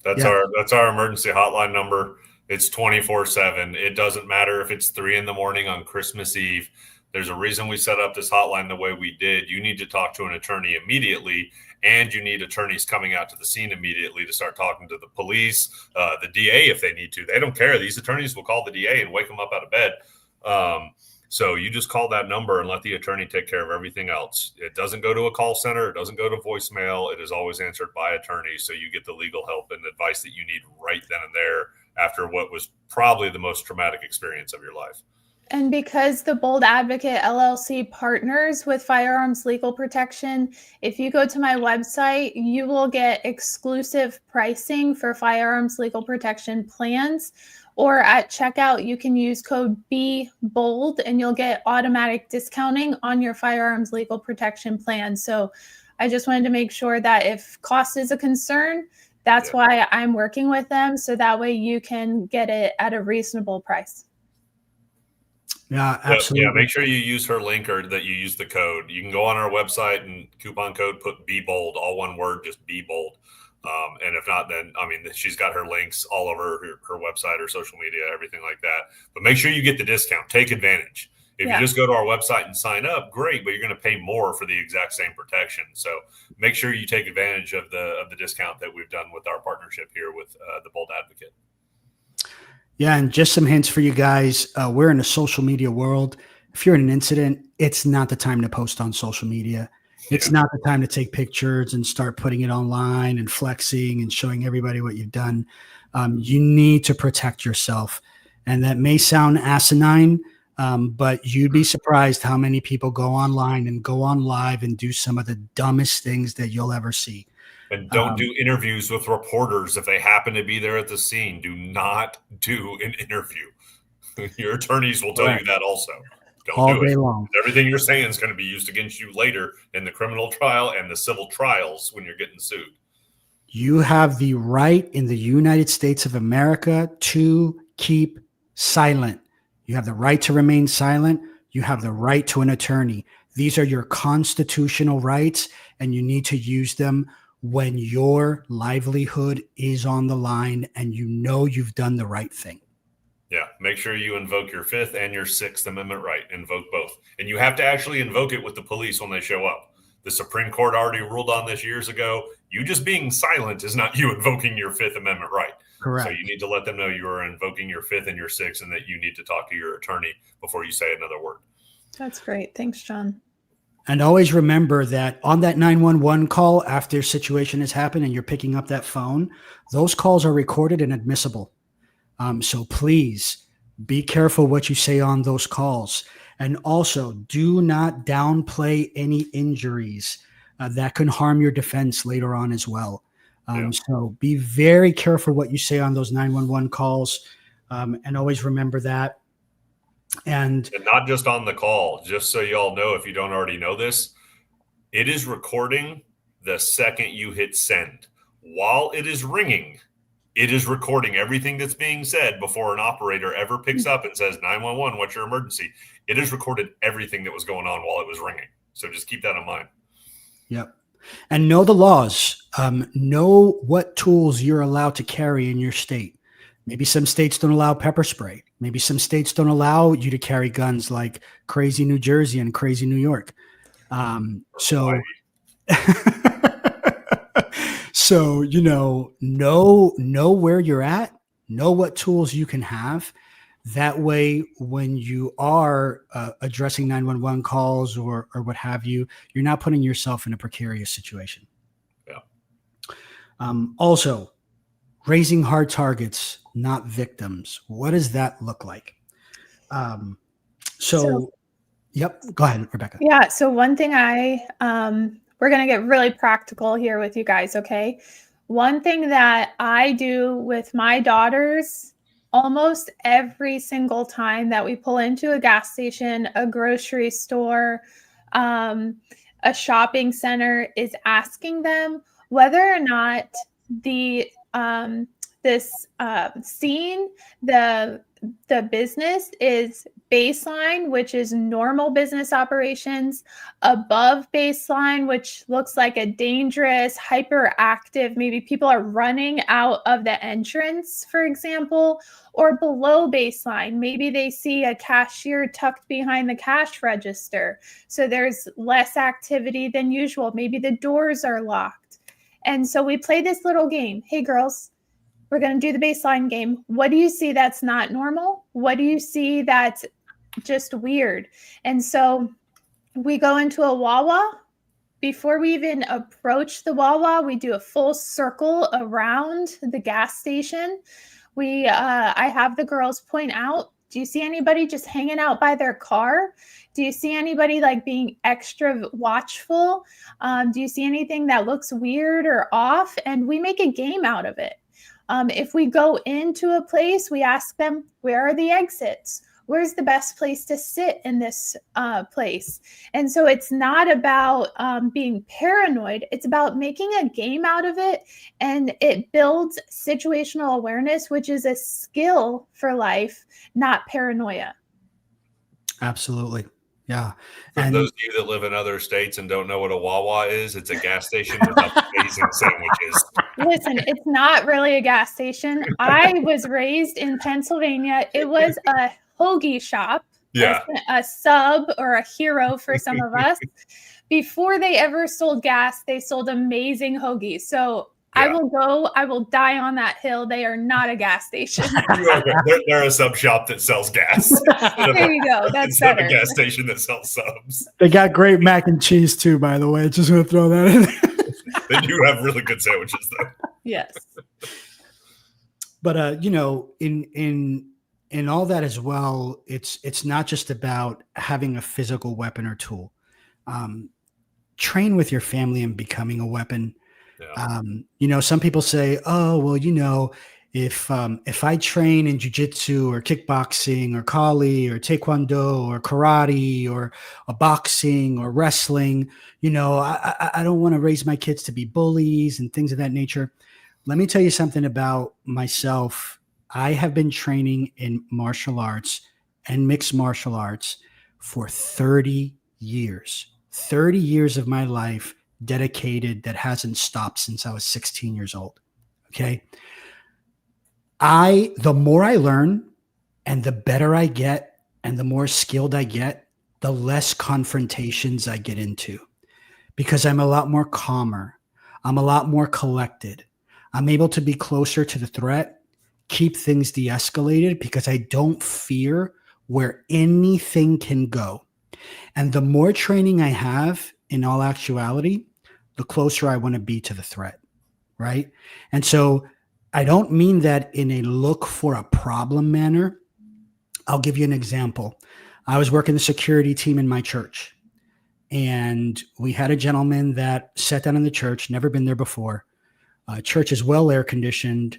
That's our emergency hotline number. It's 24/7. It doesn't matter if it's 3 a.m. on Christmas Eve. There's a reason we set up this hotline the way we did. You need to talk to an attorney immediately, and you need attorneys coming out to the scene immediately to start talking to the police, the DA if they need to. They don't care. These attorneys will call the DA and wake them up out of bed. So you just call that number and let the attorney take care of everything else. It doesn't go to a call center. It doesn't go to voicemail. It is always answered by attorneys. So you get the legal help and advice that you need right then and there after what was probably the most traumatic experience of your life. And because the Bold Advocate LLC partners with Firearms Legal Protection, if you go to my website, you will get exclusive pricing for Firearms Legal Protection plans. Or at checkout, you can use code BEBOLD and you'll get automatic discounting on your Firearms Legal Protection plan. So I just wanted to make sure that if cost is a concern, that's why I'm working with them. So that way you can get it at a reasonable price. Yeah, absolutely. Yeah, make sure you use her link or that you use the code. You can go on our website and coupon code, put Be Bold, all one word, just Be Bold. And if not, then, she's got her links all over her website or social media, everything like that. But make sure you get the discount. Take advantage. If you just go to our website and sign up, great, but you're going to pay more for the exact same protection. So make sure you take advantage of the discount that we've done with our partnership here with the Bold Advocate. Yeah, and just some hints for you guys. We're in a social media world. If you're in an incident, it's not the time to post on social media. It's not the time to take pictures and start putting it online and flexing and showing everybody what you've done. You need to protect yourself. And that may sound asinine, but you'd be surprised how many people go online and go on live and do some of the dumbest things that you'll ever see. And don't do interviews with reporters if they happen to be there at the scene. Do not do an interview. Your attorneys will tell you that also. Don't all do day it. long. Everything you're saying is going to be used against you later in the criminal trial and the civil trials when you're getting sued. You have the right in the United States of America to keep silent. You have the right to remain silent. You have the right to an attorney. These are your constitutional rights, and you need to use them when your livelihood is on the line and you know you've done the right thing. Yeah, make sure you invoke your 5th and your 6th Amendment right. Invoke both. And you have to actually invoke it with the police when they show up. The Supreme Court already ruled on this years ago. You just being silent is not you invoking your 5th Amendment right. Correct. So you need to let them know you are invoking your 5th and your 6th and that you need to talk to your attorney before you say another word. That's great. Thanks, John. And always remember that on that 911 call, after a situation has happened and you're picking up that phone, those calls are recorded and admissible. So please be careful what you say on those calls. And also do not downplay any injuries that can harm your defense later on as well. So be very careful what you say on those 911 calls, and always remember that. And not just on the call, just so you all know, if you don't already know this, it is recording the second you hit send. While it is ringing, it is recording everything that's being said before an operator ever picks up and says, 911, what's your emergency? It has recorded everything that was going on while it was ringing. So just keep that in mind. Yep. And know the laws. Know what tools you're allowed to carry in your state. Maybe some states don't allow pepper spray. Maybe some states don't allow you to carry guns like crazy New Jersey and crazy New York. So know where you're at, know what tools you can have. That way, when you are addressing 911 calls or what have you, you're not putting yourself in a precarious situation. Yeah. Also, raising hard targets, not victims. What does that look like? Yep. Go ahead, Rebecca. Yeah. So one thing we're going to get really practical here with you guys. Okay. One thing that I do with my daughters almost every single time that we pull into a gas station, a grocery store, a shopping center is asking them whether or not the scene, the business is baseline, which is normal business operations, above baseline, which looks like a dangerous, hyperactive, maybe people are running out of the entrance, for example, or below baseline. Maybe they see a cashier tucked behind the cash register. So there's less activity than usual. Maybe the doors are locked. And so we play this little game. Hey, girls, we're going to do the baseline game. What do you see that's not normal? What do you see that's just weird? And so we go into a Wawa. Before we even approach the Wawa, we do a full circle around the gas station. I have the girls point out, do you see anybody just hanging out by their car? Do you see anybody like being extra watchful? Do you see anything that looks weird or off? And we make a game out of it. If we go into a place, we ask them, where are the exits? Where's the best place to sit in this place? And so it's not about being paranoid. It's about making a game out of it. And it builds situational awareness, which is a skill for life, not paranoia. Absolutely. Yeah. For those of you that live in other states and don't know what a Wawa is, it's a gas station with amazing sandwiches. Listen, it's not really a gas station. I was raised in Pennsylvania. It was a hoagie shop, a sub or a hero for some of us. Before they ever sold gas, they sold amazing hoagies. So yeah. I will die on that hill. They are not a gas station. They're a sub shop that sells gas. There you go. That's better. A gas station that sells subs. They got great mac and cheese too, by the way. Just going to throw that in there. They do have really good sandwiches though. Yes. But in all that as well, it's not just about having a physical weapon or tool. Train with your family in becoming a weapon. Yeah. Some people say, oh, well, if I train in jiu-jitsu or kickboxing or kali or taekwondo or karate or boxing or wrestling, I don't want to raise my kids to be bullies and things of that nature. Let me tell you something about myself. I have been training in martial arts and mixed martial arts for 30 years. 30 years of my life dedicated that hasn't stopped since I was 16 years old. Okay. The more I learn and the better I get and the more skilled I get, the less confrontations I get into because I'm a lot more calmer. I'm a lot more collected. I'm able to be closer to the threat, keep things de-escalated because I don't fear where anything can go. And the more training I have in all actuality, the closer I want to be to the threat, right? And so I don't mean that in a look for a problem manner. I'll give you an example. I was working the security team in my church, and we had a gentleman that sat down in the church, never been there before. Church is well air conditioned.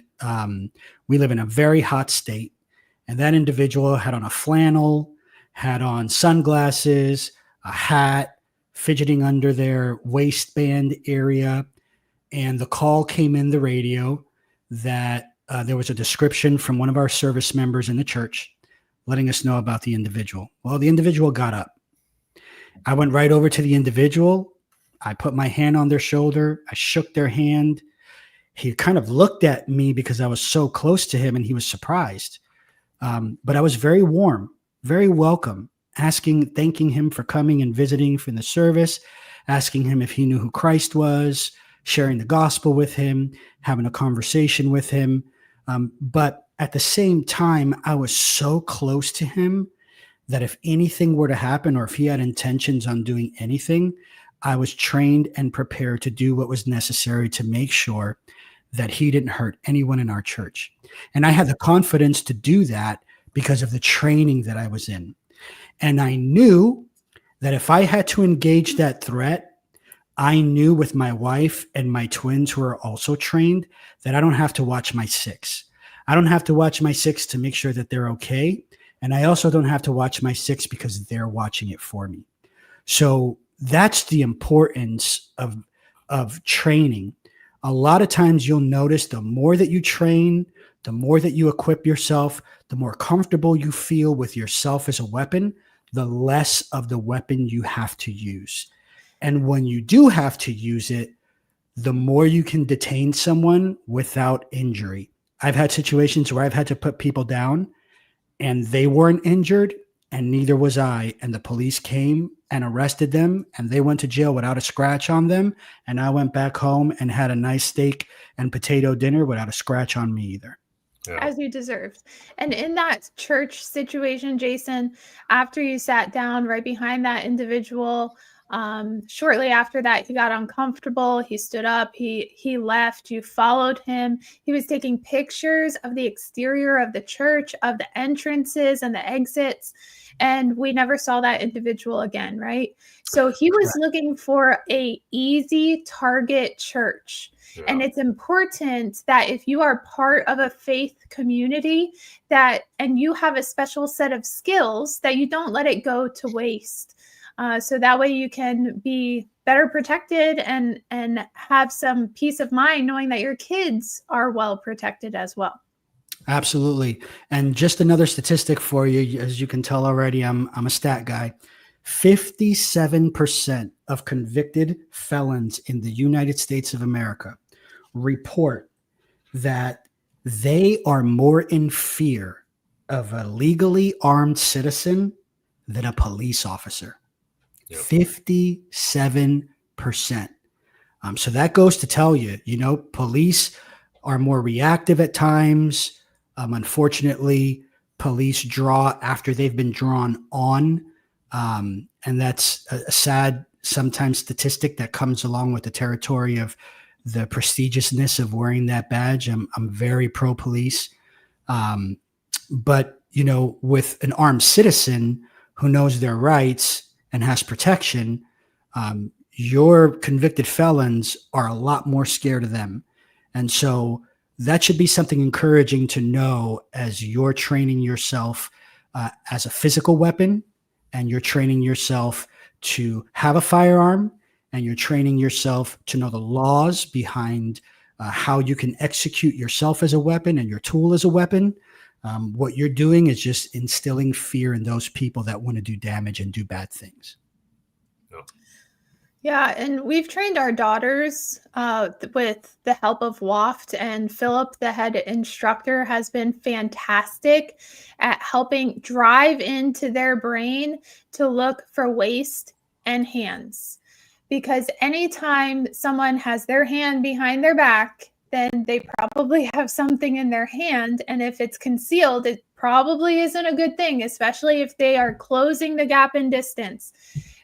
We live in a very hot state, and that individual had on a flannel, had on sunglasses, a hat, fidgeting under their waistband area. And the call came in the radio that there was a description from one of our service members in the church letting us know about the individual. Well, the individual got up. I went right over to the individual. I put my hand on their shoulder. I shook their hand. He kind of looked at me because I was so close to him, and he was surprised. But I was very warm, very welcome, thanking him for coming and visiting for the service, asking him if he knew who Christ was, sharing the gospel with him, having a conversation with him. But at the same time, I was so close to him that if anything were to happen, or if he had intentions on doing anything, I was trained and prepared to do what was necessary to make sure that he didn't hurt anyone in our church. And I had the confidence to do that because of the training that I was in. And I knew that if I had to engage that threat, I knew with my wife and my twins, who are also trained, that I don't have to watch my six. I don't have to watch my six to make sure that they're okay. And I also don't have to watch my six because they're watching it for me. So that's the importance of training. A lot of times you'll notice the more that you train, the more that you equip yourself, the more comfortable you feel with yourself as a weapon, the less of the weapon you have to use. And when you do have to use it, the more you can detain someone without injury. I've had situations where I've had to put people down and they weren't injured and neither was I. And the police came and arrested them and they went to jail without a scratch on them. And I went back home and had a nice steak and potato dinner without a scratch on me either. Yeah. As you deserved. And in that church situation, Jason, after you sat down right behind that individual, shortly after that, he got uncomfortable. He stood up. He left. You followed him. He was taking pictures of the exterior of the church, of the entrances and the exits. And we never saw that individual again, right? So he was looking for a easy target church. Yeah. And it's important that if you are part of a faith community and you have a special set of skills, that you don't let it go to waste. So that way you can be better protected and have some peace of mind knowing that your kids are well protected as well. Absolutely. And just another statistic for you, as you can tell already, I'm a stat guy. 57% of convicted felons in the United States of America report that they are more in fear of a legally armed citizen than a police officer. 57%. So that goes to tell you, police are more reactive at times. Unfortunately, police draw after they've been drawn on. And that's a sad, sometimes statistic that comes along with the territory of the prestigiousness of wearing that badge. I'm very pro police. But, with an armed citizen who knows their rights and has protection, your convicted felons are a lot more scared of them. And so that should be something encouraging to know as you're training yourself as a physical weapon, and you're training yourself to have a firearm, and you're training yourself to know the laws behind how you can execute yourself as a weapon and your tool as a weapon. What you're doing is just instilling fear in those people that want to do damage and do bad things. Yeah, and we've trained our daughters with the help of WAFT, and Philip, the head instructor, has been fantastic at helping drive into their brain to look for waist and hands. Because anytime someone has their hand behind their back, then they probably have something in their hand. And if it's concealed, it probably isn't a good thing, especially if they are closing the gap in distance.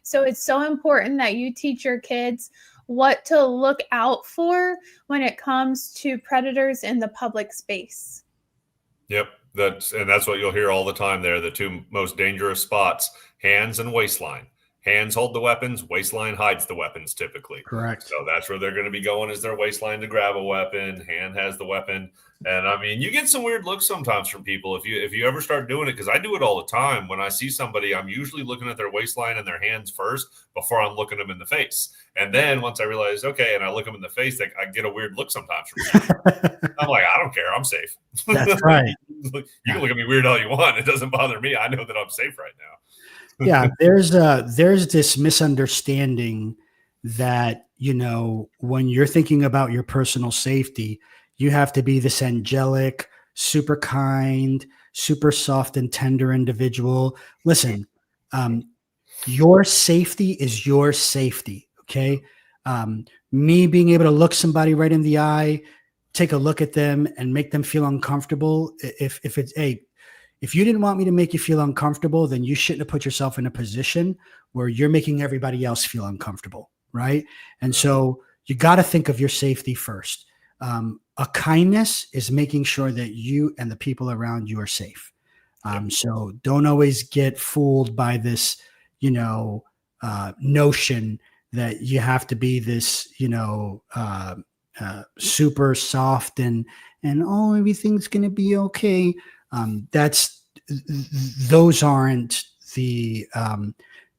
So it's so important that you teach your kids what to look out for when it comes to predators in the public space. Yep. That's what you'll hear all the time there. The two most dangerous spots, hands and waistline. Hands hold the weapons, waistline hides the weapons typically. Correct. So that's where they're going to be going, is their waistline to grab a weapon. Hand has the weapon. And I mean, you get some weird looks sometimes from people if you ever start doing it, because I do it all the time. When I see somebody, I'm usually looking at their waistline and their hands first before I'm looking them in the face. And then once I realize, okay, and I look them in the face, I get a weird look sometimes from people. I'm like, I don't care. I'm safe. That's right. You can look at me weird all you want. It doesn't bother me. I know that I'm safe right now. Yeah, there's this misunderstanding that, when you're thinking about your personal safety, you have to be this angelic, super kind, super soft and tender individual. Listen, your safety is your safety. Okay. Me being able to look somebody right in the eye, take a look at them and make them feel uncomfortable. If you didn't want me to make you feel uncomfortable, then you shouldn't have put yourself in a position where you're making everybody else feel uncomfortable. Right. And so you got to think of your safety first. A kindness is making sure that you and the people around you are safe. So don't always get fooled by this, notion that you have to be this, super soft and everything's going to be okay. Those aren't the,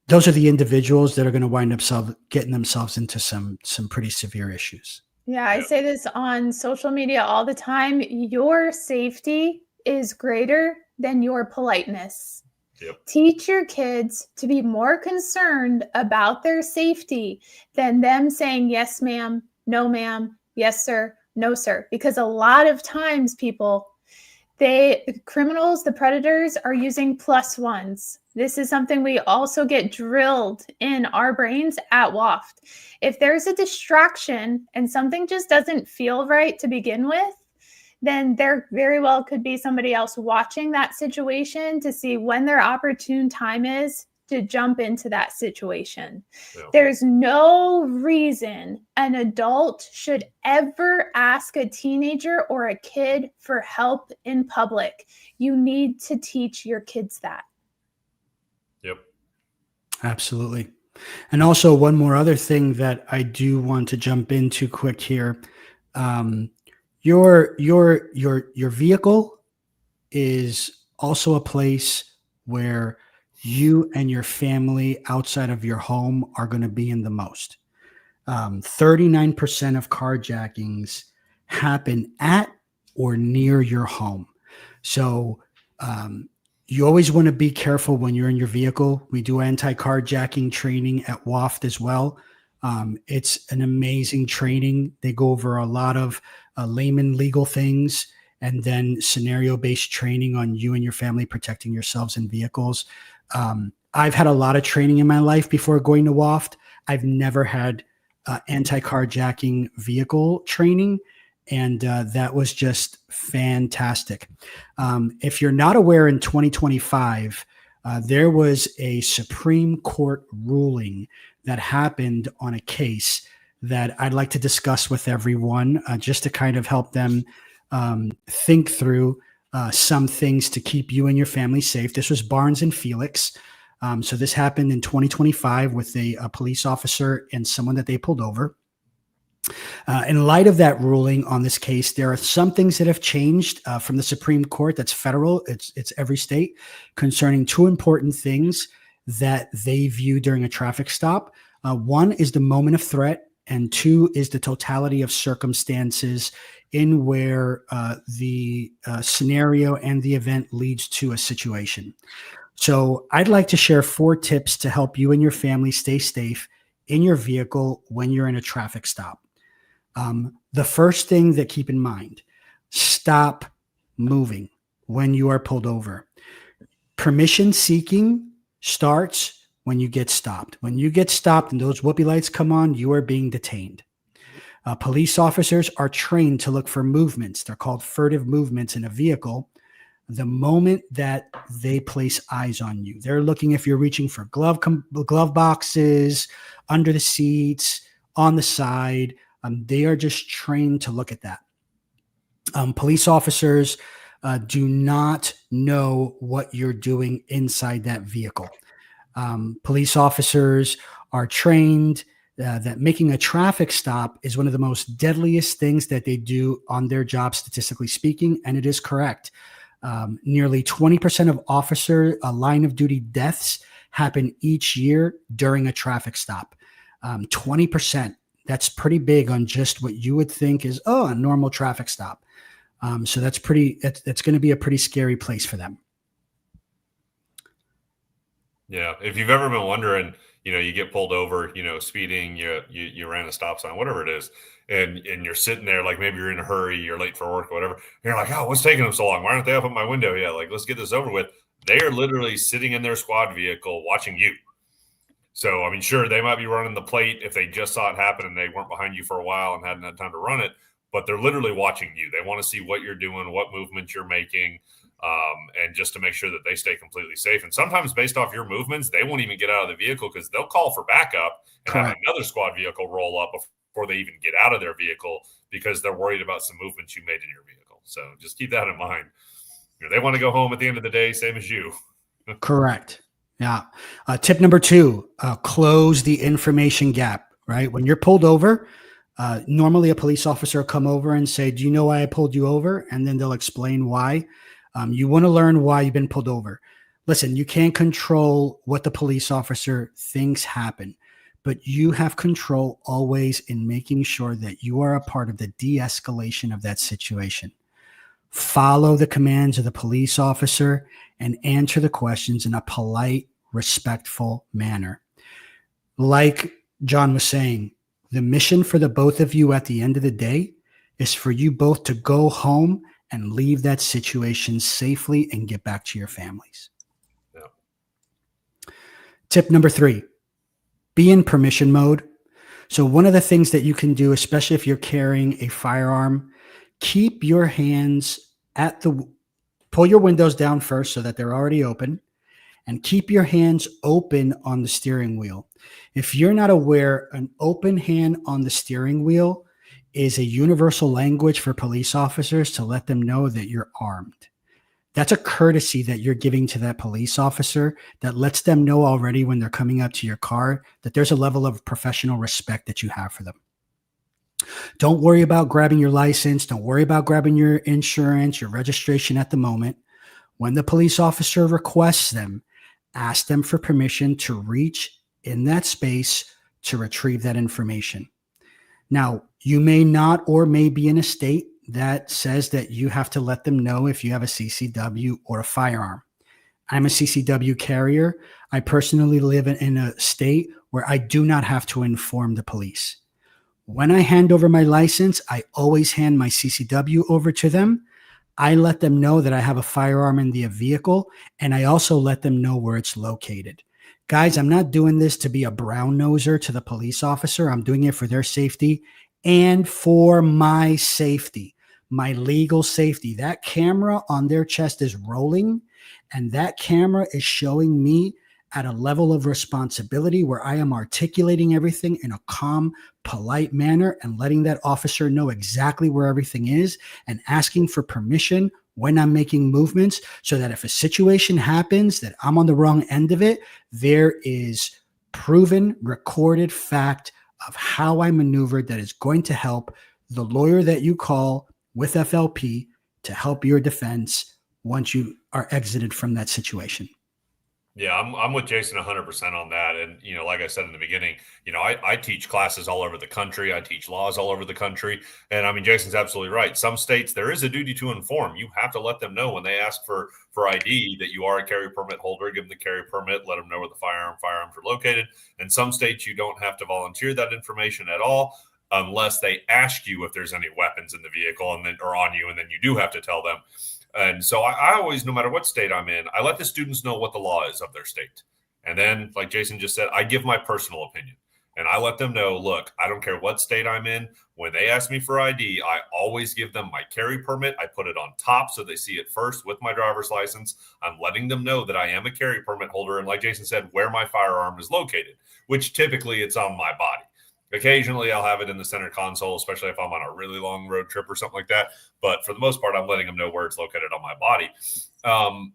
those are the individuals that are going to wind up getting themselves into some pretty severe issues. Yeah, I say this on social media all the time. Your safety is greater than your politeness. Yep. Teach your kids to be more concerned about their safety than them saying, yes, ma'am, no, ma'am, yes, sir, no, sir. Because a lot of times the criminals, the predators are using +1s. This is something we also get drilled in our brains at WAFT. If there's a distraction and something just doesn't feel right to begin with, then there very well could be somebody else watching that situation to see when their opportune time is to jump into that situation. Yeah. There's no reason an adult should ever ask a teenager or a kid for help in public. You need to teach your kids that. Yep. Absolutely. And also one more other thing that I do want to jump into quick here. Your vehicle is also a place where you and your family outside of your home are going to be in the most. 39% of carjackings happen at or near your home. So you always want to be careful when you're in your vehicle. We do anti-carjacking training at WAFT as well. It's an amazing training. They go over a lot of layman legal things and then scenario-based training on you and your family protecting yourselves in vehicles. I've had a lot of training in my life before going to WAFT. I've never had anti-carjacking vehicle training, and that was just fantastic. If you're not aware, in 2025, there was a Supreme Court ruling that happened on a case that I'd like to discuss with everyone, just to kind of help them think through some things to keep you and your family safe. This was Barnes and Felix. So this happened in 2025 with a police officer and someone that they pulled over. In light of that ruling on this case, there are some things that have changed from the Supreme Court. That's federal. It's every state, concerning two important things that they view during a traffic stop. One is the moment of threat, and two is the totality of circumstances in where the scenario and the event leads to a situation. So I'd like to share 4 tips to help you and your family stay safe in your vehicle when you're in a traffic stop. The first thing that keep in mind, stop moving when you are pulled over. Permission seeking starts when you get stopped. When you get stopped and those whoopee lights come on, you are being detained. Police officers are trained to look for movements. They're called furtive movements in a vehicle. The moment that they place eyes on you, they're looking if you're reaching for glove boxes, under the seats, on the side. They are just trained to look at that. Police officers do not know what you're doing inside that vehicle. Police officers are trained that making a traffic stop is one of the most deadliest things that they do on their job, statistically speaking, and it is correct. Nearly 20% of officer line of duty deaths happen each year during a traffic stop. 20%. That's pretty big on just what you would think is, a normal traffic stop. So that's going to be a pretty scary place for them. Yeah. If you've ever been wondering, you get pulled over, speeding, you ran a stop sign, whatever it is, and you're sitting there, like maybe you're in a hurry, you're late for work or whatever. And you're like, oh, what's taking them so long? Why aren't they up at my window? Yeah, like, let's get this over with. They are literally sitting in their squad vehicle watching you. So, I mean, sure, they might be running the plate if they just saw it happen and they weren't behind you for a while and hadn't had time to run it, but they're literally watching you. They want to see what you're doing, what movements you're making, and just to make sure that they stay completely safe. And sometimes based off your movements, they won't even get out of the vehicle because they'll call for backup and have another squad vehicle roll up before they even get out of their vehicle because they're worried about some movements you made in your vehicle. So just keep that in mind. They want to go home at the end of the day, same as you. Correct. Yeah. Tip number 2, close the information gap, right? When you're pulled over, normally a police officer will come over and say, do you know why I pulled you over? And then they'll explain why. You want to learn why you've been pulled over. Listen, you can't control what the police officer thinks happened, but you have control always in making sure that you are a part of the de-escalation of that situation. Follow the commands of the police officer and answer the questions in a polite, respectful manner. Like John was saying, the mission for the both of you at the end of the day is for you both to go home and leave that situation safely and get back to your families. Yeah. Tip number 3, be in permission mode. So one of the things that you can do, especially if you're carrying a firearm, keep your hands pull your windows down first so that they're already open, and keep your hands open on the steering wheel. If you're not aware, an open hand on the steering wheel is a universal language for police officers to let them know that you're armed. That's a courtesy that you're giving to that police officer that lets them know already when they're coming up to your car that there's a level of professional respect that you have for them. Don't worry about grabbing your license. Don't worry about grabbing your insurance, your registration at the moment. When the police officer requests them, ask them for permission to reach in that space to retrieve that information. Now, you may not or may be in a state that says that you have to let them know if you have a CCW or a firearm. I'm a CCW carrier. I personally live in a state where I do not have to inform the police. When I hand over my license, I always hand my CCW over to them. I let them know that I have a firearm in the vehicle, and I also let them know where it's located. Guys, I'm not doing this to be a brown noser to the police officer. I'm doing it for their safety and for my safety, my legal safety. That camera on their chest is rolling, and that camera is showing me at a level of responsibility where I am articulating everything in a calm, polite manner and letting that officer know exactly where everything is and asking for permission when I'm making movements so that if a situation happens that I'm on the wrong end of it, there is proven, recorded fact of how I maneuvered that is going to help the lawyer that you call with FLP to help your defense once you are exited from that situation. Yeah, I'm with Jason 100% on that. And, like I said in the beginning, I teach classes all over the country. I teach laws all over the country. And I mean, Jason's absolutely right. Some states, there is a duty to inform. You have to let them know when they ask for ID that you are a carry permit holder, give them the carry permit, let them know where the firearms are located. And some states, you don't have to volunteer that information at all unless they ask you if there's any weapons in the vehicle or on you. And then you do have to tell them. And so I always, no matter what state I'm in, I let the students know what the law is of their state. And then, like Jason just said, I give my personal opinion. And I let them know, look, I don't care what state I'm in. When they ask me for ID, I always give them my carry permit. I put it on top so they see it first with my driver's license. I'm letting them know that I am a carry permit holder. And like Jason said, where my firearm is located, which typically it's on my body. Occasionally, I'll have it in the center console, especially if I'm on a really long road trip or something like that. But for the most part, I'm letting them know where it's located on my body.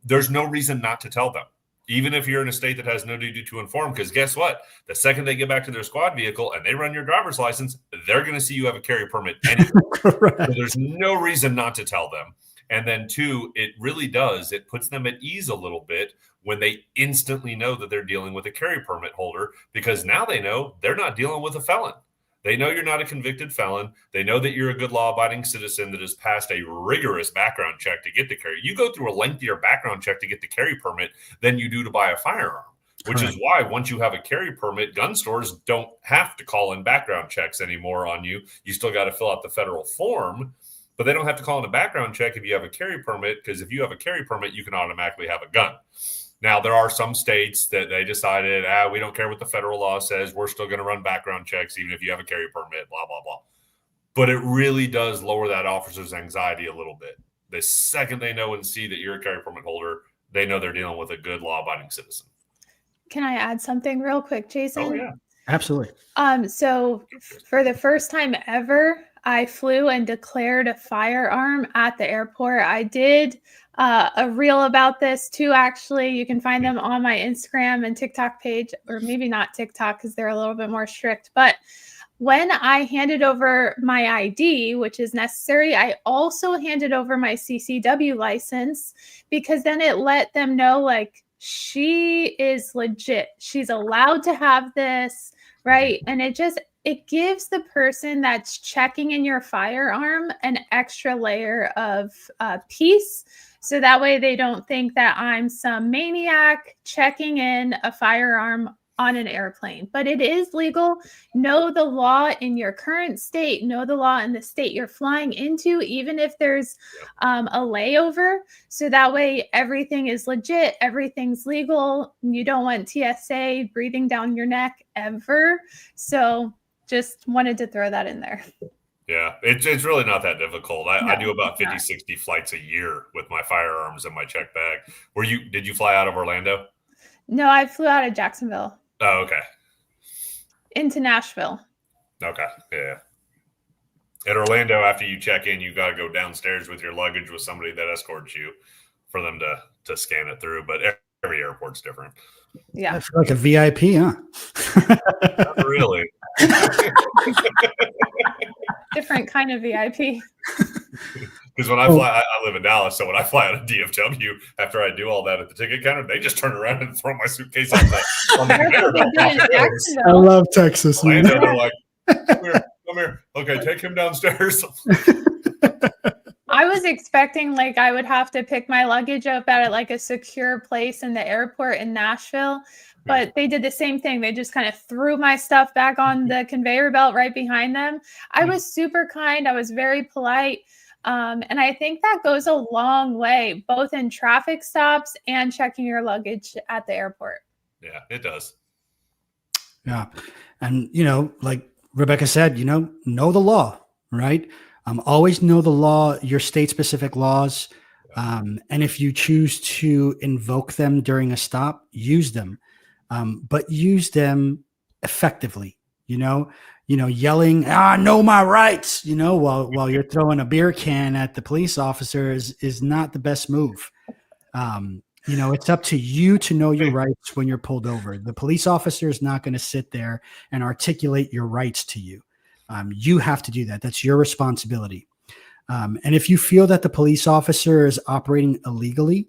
There's no reason not to tell them, even if you're in a state that has no duty to inform, because guess what? The second they get back to their squad vehicle and they run your driver's license, they're going to see you have a carry permit anyway. So there's no reason not to tell them. And then 2, it really does. It puts them at ease a little bit when they instantly know that they're dealing with a carry permit holder, because now they know they're not dealing with a felon. They know you're not a convicted felon. They know that you're a good law-abiding citizen that has passed a rigorous background check to get the carry. You go through a lengthier background check to get the carry permit than you do to buy a firearm. which is why once you have a carry permit, gun stores don't have to call in background checks anymore on you. You still got to fill out the federal form, but they don't have to call in a background check if you have a carry permit, because if you have a carry permit, you can automatically have a gun. Now, there are some states that they decided, we don't care what the federal law says. We're still going to run background checks even if you have a carry permit, blah, blah, blah. But it really does lower that officer's anxiety a little bit. The second they know and see that you're a carry permit holder, they know they're dealing with a good law-abiding citizen. Can I add something real quick, Jason? Oh, yeah. Absolutely. So for the first time ever, I flew and declared a firearm at the airport. I did a reel about this too, actually. You can find them on my Instagram and TikTok page, or maybe not TikTok because they're a little bit more strict. But when I handed over my ID, which is necessary, I also handed over my CCW license, because then it let them know, like, she is legit. She's allowed to have this, right? And it gives the person that's checking in your firearm an extra layer of peace. So that way they don't think that I'm some maniac checking in a firearm on an airplane. But it is legal. Know the law in your current state. Know the law in the state you're flying into, even if there's a layover. So that way everything is legit. Everything's legal. You don't want TSA breathing down your neck ever. So just wanted to throw that in there. Yeah, it's really not that difficult. I do about 50, 60 flights a year with my firearms in my check bag. Did you fly out of Orlando? No, I flew out of Jacksonville. Oh, okay. Into Nashville. Okay, yeah. At Orlando, after you check in, you got to go downstairs with your luggage with somebody that escorts you for them to scan it through. But every airport's different. Yeah. I feel like a VIP, huh? Not really. Different kind of VIP. Because when I fly, I live in Dallas, so when I fly out of DFW, after I do all that at the ticket counter, they just turn around and throw my suitcase on the I love Texas. Man. They're like, come here. Okay, take him downstairs. I was expecting like I would have to pick my luggage up at like a secure place in the airport in Nashville, but they did the same thing. They just kind of threw my stuff back on the conveyor belt right behind them. I was super kind. I was very polite. And I think that goes a long way, both in traffic stops and checking your luggage at the airport. Yeah, it does. Yeah. And, like Rebecca said, know the law, right? Always know the law, your state-specific laws. And if you choose to invoke them during a stop, use them. But use them effectively, yelling, know my rights, while you're throwing a beer can at the police officer is not the best move. It's up to you to know your rights when you're pulled over. The police officer is not going to sit there and articulate your rights to you. You have to do that. That's your responsibility. And if you feel that the police officer is operating illegally,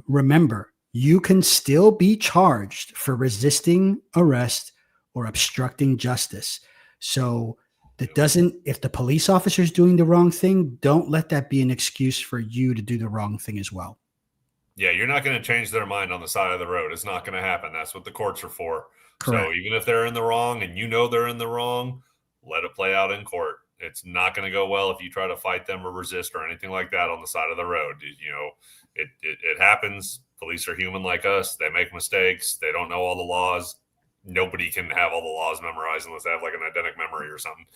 remember, you can still be charged for resisting arrest or obstructing justice. So if the police officer is doing the wrong thing, don't let that be an excuse for you to do the wrong thing as well. Yeah, you're not going to change their mind on the side of the road. It's not going to happen. That's what the courts are for. Correct. So even if they're in the wrong and they're in the wrong, let it play out in court. It's not going to go well if you try to fight them or resist or anything like that on the side of the road. It happens. Police are human like us. They make mistakes. They don't know all the laws. Nobody can have all the laws memorized unless they have like an eidetic memory or something.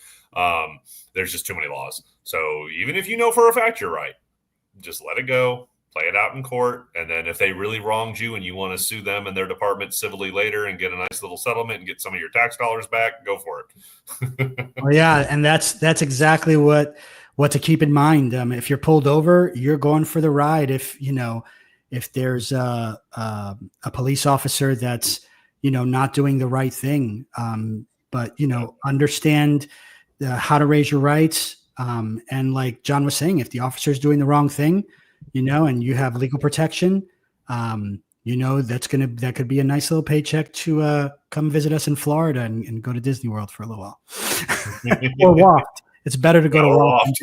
There's just too many laws. So even if you know for a fact you're right, just let it go, play it out in court. And then if they really wronged you and you want to sue them and their department civilly later and get a nice little settlement and get some of your tax dollars back, go for it. Well, yeah. And that's exactly what to keep in mind. If you're pulled over, you're going for the ride. If there's a police officer that's, not doing the right thing, but, understand how to raise your rights. And like John was saying, if the officer is doing the wrong thing, and you have legal protection, that could be a nice little paycheck to come visit us in Florida and go to Disney World for a little while. Or Waft. It's better to go to Waft.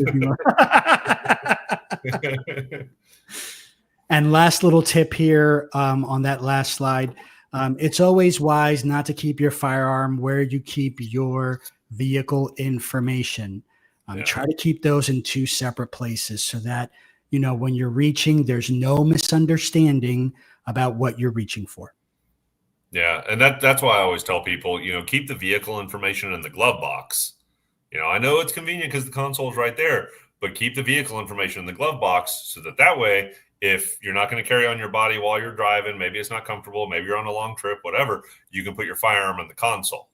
And last little tip here on that last slide. It's always wise not to keep your firearm where you keep your vehicle information. Try to keep those in two separate places so that, when you're reaching, there's no misunderstanding about what you're reaching for. Yeah. And that's why I always tell people, keep the vehicle information in the glove box. I know it's convenient because the console is right there, but keep the vehicle information in the glove box so that way, if you're not going to carry on your body while you're driving, maybe it's not comfortable, maybe you're on a long trip, whatever, you can put your firearm in the console.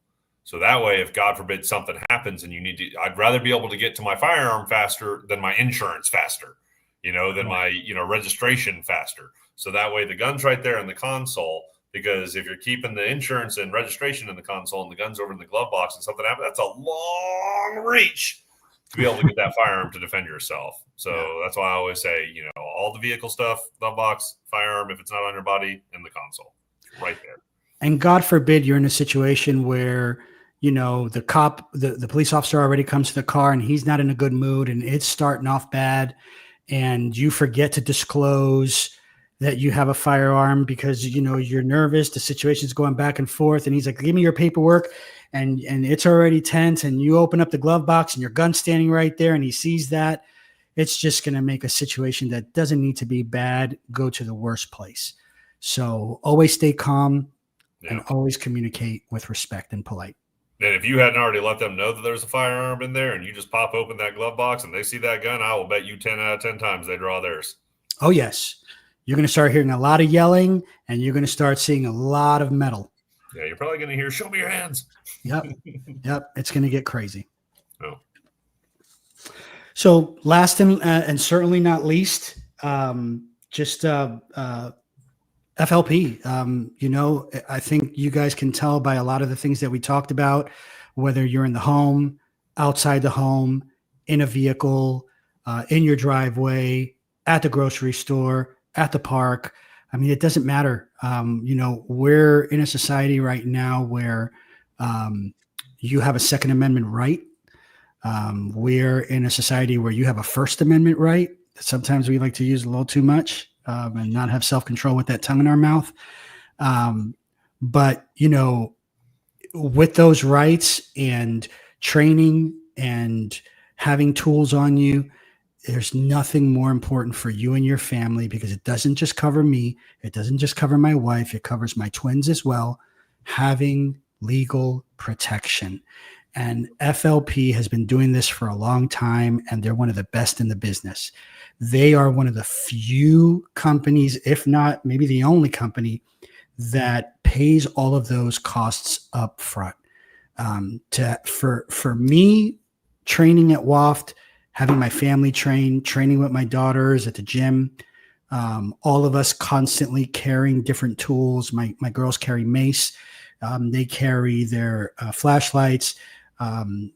So that way, if God forbid something happens and I'd rather be able to get to my firearm faster than my insurance faster, than my, registration faster. So that way the gun's right there in the console, because if you're keeping the insurance and registration in the console and the gun's over in the glove box and something happens, that's a long reach to be able to get that firearm to defend yourself. So that's why I always say, all the vehicle stuff, glove box, firearm, if it's not on your body, in the console, right there. And God forbid you're in a situation where, the cop, the police officer already comes to the car and he's not in a good mood and it's starting off bad, and you forget to disclose that you have a firearm because, you're nervous. The situation's going back and forth. And he's like, give me your paperwork. And it's already tense. And you open up the glove box and your gun's standing right there. And he sees that. It's just going to make a situation that doesn't need to be bad go to the worst place. So always stay calm and always communicate with respect and polite. And if you hadn't already let them know that there's a firearm in there and you just pop open that glove box and they see that gun, I will bet you 10 out of 10 times they draw theirs. Oh, yes. You're going to start hearing a lot of yelling and you're going to start seeing a lot of metal. Yeah, you're probably going to hear, show me your hands. Yep. It's going to get crazy. Oh. So last and certainly not least, FLP. I think you guys can tell by a lot of the things that we talked about, whether you're in the home, outside the home, in a vehicle, in your driveway, at the grocery store, at the park. I mean, it doesn't matter. We're in a society right now where you have a Second Amendment right. We're in a society where you have a First Amendment right. Sometimes we like to use a little too much and not have self-control with that tongue in our mouth. But, with those rights and training and having tools on you, there's nothing more important for you and your family, because it doesn't just cover me. It doesn't just cover my wife. It covers my twins as well. Having legal protection. And FLP has been doing this for a long time, and they're one of the best in the business. They are one of the few companies, if not maybe the only company, that pays all of those costs up front. For me, training at WAFT, having my family training with my daughters at the gym, all of us constantly carrying different tools. My girls carry mace. They carry their flashlights.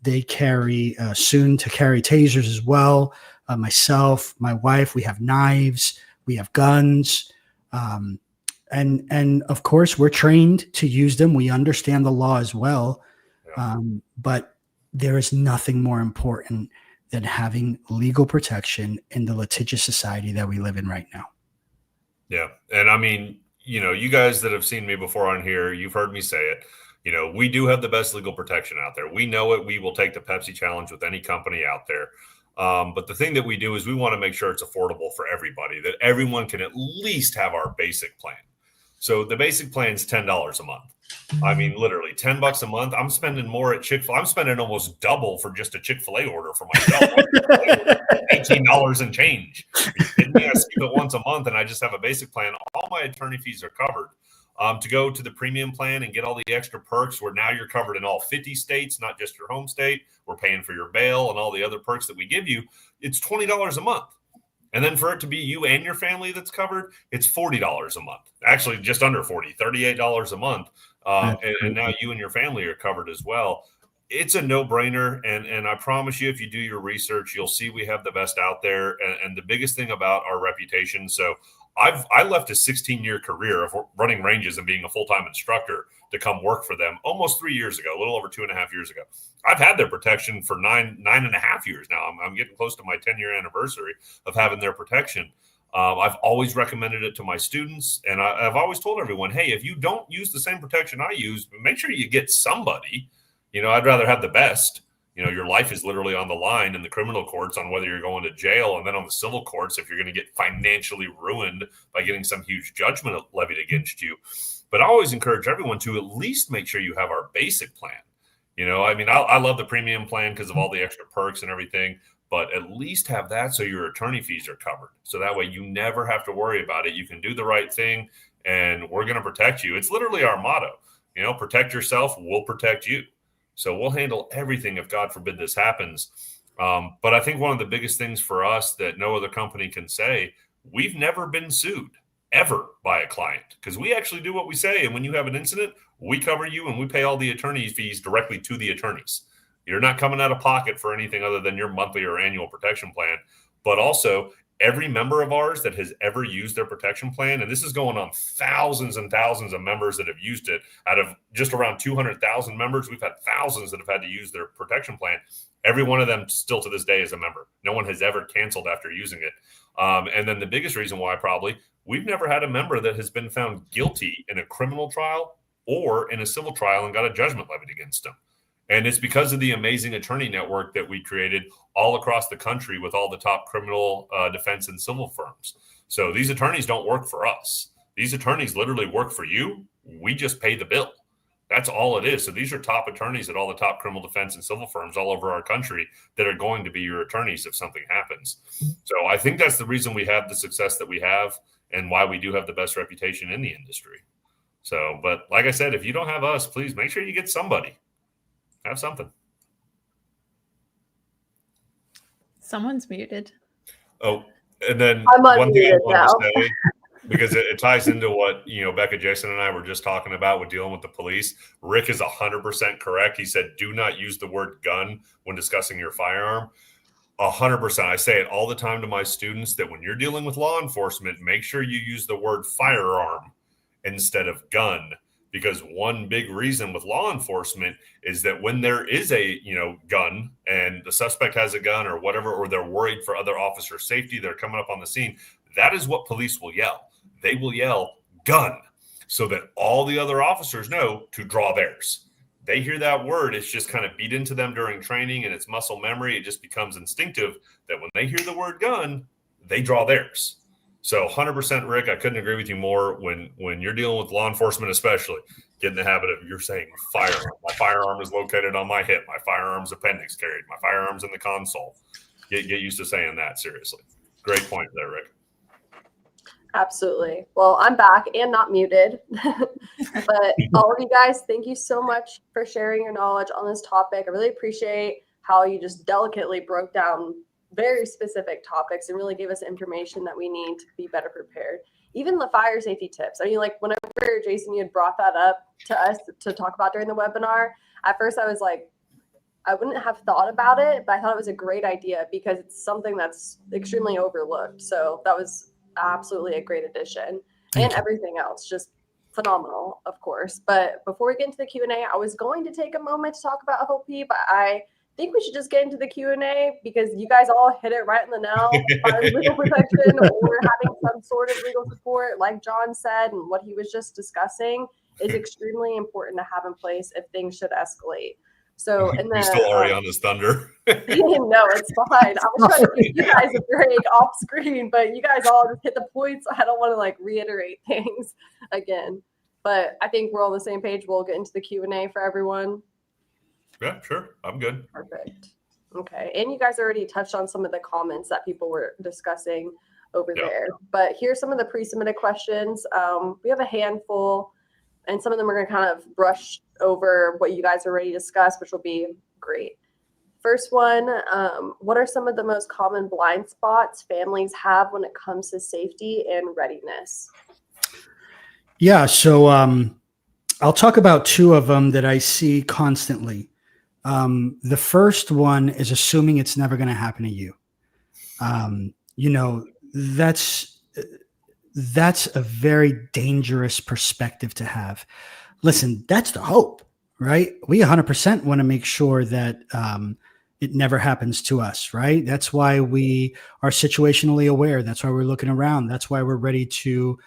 They carry soon to carry tasers as well. Myself, my wife, we have knives, we have guns. And of course we're trained to use them. We understand the law as well. But there is nothing more important than having legal protection in the litigious society that we live in right now. Yeah. And I mean, you guys that have seen me before on here, you've heard me say it. We do have the best legal protection out there. We know it. We will take the Pepsi challenge with any company out there. But the thing that we do is we want to make sure it's affordable for everybody, that everyone can at least have our basic plan. So the basic plan is $10 a month. I mean, literally $10 a month. I'm spending more at Chick-fil-A. I'm spending almost double for just a Chick-fil-A order for myself. $18 and change. Are you kidding me? I skip it once a month and I just have a basic plan. All my attorney fees are covered. To go to the premium plan and get all the extra perks where now you're covered in all 50 states, not just your home state. We're paying for your bail and all the other perks that we give you. It's $20 a month. And then for it to be you and your family that's covered, it's $40 a month. Actually, just under 40, $38 a month. And now you and your family are covered as well. It's a no-brainer. And I promise you, if you do your research, you'll see we have the best out there. And the biggest thing about our reputation. So I left a 16-year career of running ranges and being a full-time instructor to come work for them almost 3 years ago, a little over 2.5 years ago. I've had their protection for nine and a half years now. I'm getting close to my 10-year anniversary of having their protection. I've always recommended it to my students, and I've always told everyone, hey, if you don't use the same protection I use, make sure you get somebody. I'd rather have the best. Your life is literally on the line in the criminal courts on whether you're going to jail, and then on the civil courts if you're going to get financially ruined by getting some huge judgment levied against you. But I always encourage everyone to at least make sure you have our basic plan. I love the premium plan because of all the extra perks and everything, but at least have that so your attorney fees are covered. So that way you never have to worry about it. You can do the right thing, and we're going to protect you. It's literally our motto. Protect yourself, we'll protect you. So we'll handle everything if God forbid this happens. But I think one of the biggest things for us that no other company can say, we've never been sued ever by a client because we actually do what we say. And when you have an incident, we cover you and we pay all the attorney fees directly to the attorneys. You're not coming out of pocket for anything other than your monthly or annual protection plan. But also, every member of ours that has ever used their protection plan, and this is going on thousands and thousands of members that have used it. Out of just around 200,000 members, we've had thousands that have had to use their protection plan. Every one of them still to this day is a member. No one has ever canceled after using it. And then the biggest reason why probably, we've never had a member that has been found guilty in a criminal trial or in a civil trial and got a judgment levied against them. And it's because of the amazing attorney network that we created all across the country with all the top criminal defense and civil firms. So these attorneys don't work for us. These attorneys literally work for you. We just pay the bill. That's all it is. So these are top attorneys at all the top criminal defense and civil firms all over our country that are going to be your attorneys if something happens. So I think that's the reason we have the success that we have and why we do have the best reputation in the industry. So, but like I said, if you don't have us, please make sure you get somebody. Have something. Someone's muted. Oh, and then I'm one thing I unmuted want now. to say, because it ties into what, Becca, Jason, and I were just talking about with dealing with the police. Rick is 100% correct. He said, do not use the word gun when discussing your firearm. 100%. I say it all the time to my students that when you're dealing with law enforcement, make sure you use the word firearm instead of gun. Because one big reason with law enforcement is that when there is a, gun and the suspect has a gun or whatever, or they're worried for other officer safety, they're coming up on the scene. That is what police will yell. They will yell gun so that all the other officers know to draw theirs. They hear that word. It's just kind of beat into them during training and it's muscle memory. It just becomes instinctive that when they hear the word gun, they draw theirs. So 100%, Rick, I couldn't agree with you more. When you're dealing with law enforcement, especially, get in the habit of you're saying firearm. My firearm is located on my hip. My firearm's appendix carried. My firearm's in the console. Get used to saying that, seriously. Great point there, Rick. Absolutely. Well, I'm back and not muted. But all of you guys, thank you so much for sharing your knowledge on this topic. I really appreciate how you just delicately broke down very specific topics and really gave us information that we need to be better prepared. Even the fire safety tips. I mean, like whenever Jason, you had brought that up to us to talk about during the webinar, at first I was like, I wouldn't have thought about it, but I thought it was a great idea because it's something that's extremely overlooked. So that was absolutely a great addition. And everything else, just phenomenal, of course. But before we get into the Q&A, I was going to take a moment to talk about FOP, but I think we should just get into the Q&A because you guys all hit it right in the nail. Legal protection or having some sort of legal support, like John said, and what he was just discussing is extremely important to have in place if things should escalate. So, and then you stole Ariana's thunder. No, it's fine. I was trying to give you guys a break off screen, but you guys all just hit the points. I don't want to reiterate things again, but I think we're all on the same page. We'll get into the Q&A for everyone. Yeah, sure. I'm good. Perfect. Okay. And you guys already touched on some of the comments that people were discussing over there. But here's some of the pre-submitted questions. We have a handful, and some of them are going to kind of brush over what you guys already discussed, which will be great. First one, what are some of the most common blind spots families have when it comes to safety and readiness? Yeah, so I'll talk about two of them that I see constantly. The first one is assuming it's never going to happen to you. That's a very dangerous perspective to have. Listen, that's the hope, right? We 100% want to make sure that it never happens to us, right? That's why we are situationally aware. That's why we're looking around. That's why we're ready to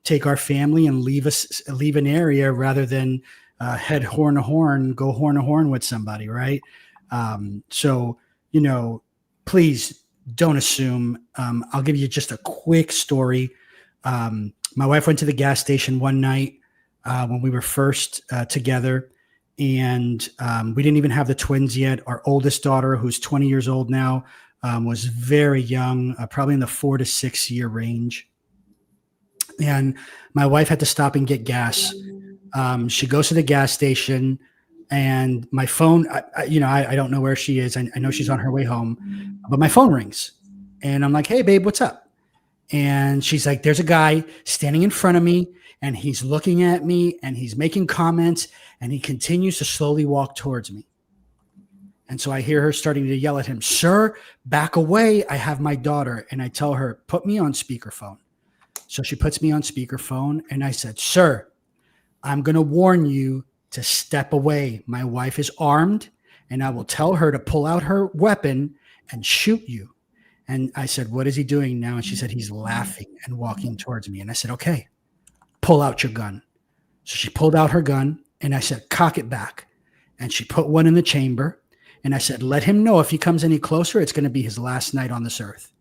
take our family and leave an area rather than head horn to horn, go horn to horn with somebody, right? So, please don't assume. I'll give you just a quick story. My wife went to the gas station one night when we were first together, and we didn't even have the twins yet. Our oldest daughter, who's 20 years old now, was very young, probably in the 4 to 6 year range. And my wife had to stop and get gas. She goes to the gas station, and my phone, I don't know where she is. I know she's on her way home, but my phone rings, and I'm like, "Hey, babe, what's up?" And she's like, "There's a guy standing in front of me, and he's looking at me, and he's making comments, and he continues to slowly walk towards me." And so I hear her starting to yell at him, "Sir, back away. I have my daughter." And I tell her, "Put me on speakerphone." So she puts me on speakerphone, and I said, "Sir, I'm going to warn you to step away. My wife is armed, and I will tell her to pull out her weapon and shoot you." And I said, "What is he doing now?" And she said, "He's laughing and walking towards me." And I said, "Okay, pull out your gun." So she pulled out her gun, and I said, "Cock it back." And she put one in the chamber, and I said, "Let him know if he comes any closer, it's going to be his last night on this earth."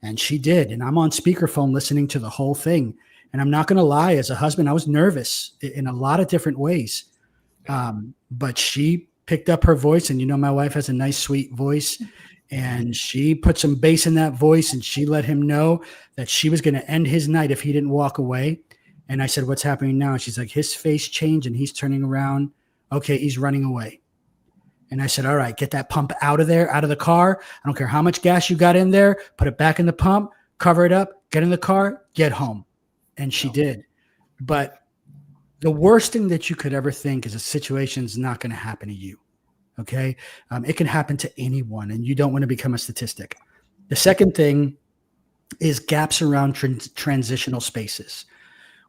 And she did. And I'm on speakerphone listening to the whole thing. And I'm not going to lie, as a husband, I was nervous in a lot of different ways. But she picked up her voice, and my wife has a nice, sweet voice, and she put some bass in that voice, and she let him know that she was going to end his night if he didn't walk away. And I said, "What's happening now?" And she's like, "His face changed, and he's turning around. Okay, he's running away." And I said, "All right, get that pump out of there, out of the car. I don't care how much gas you got in there. Put it back in the pump, cover it up, get in the car, get home." And she did. But the worst thing that you could ever think is a situation's not going to happen to you. Okay. It can happen to anyone, and you don't want to become a statistic. The second thing is gaps around transitional spaces.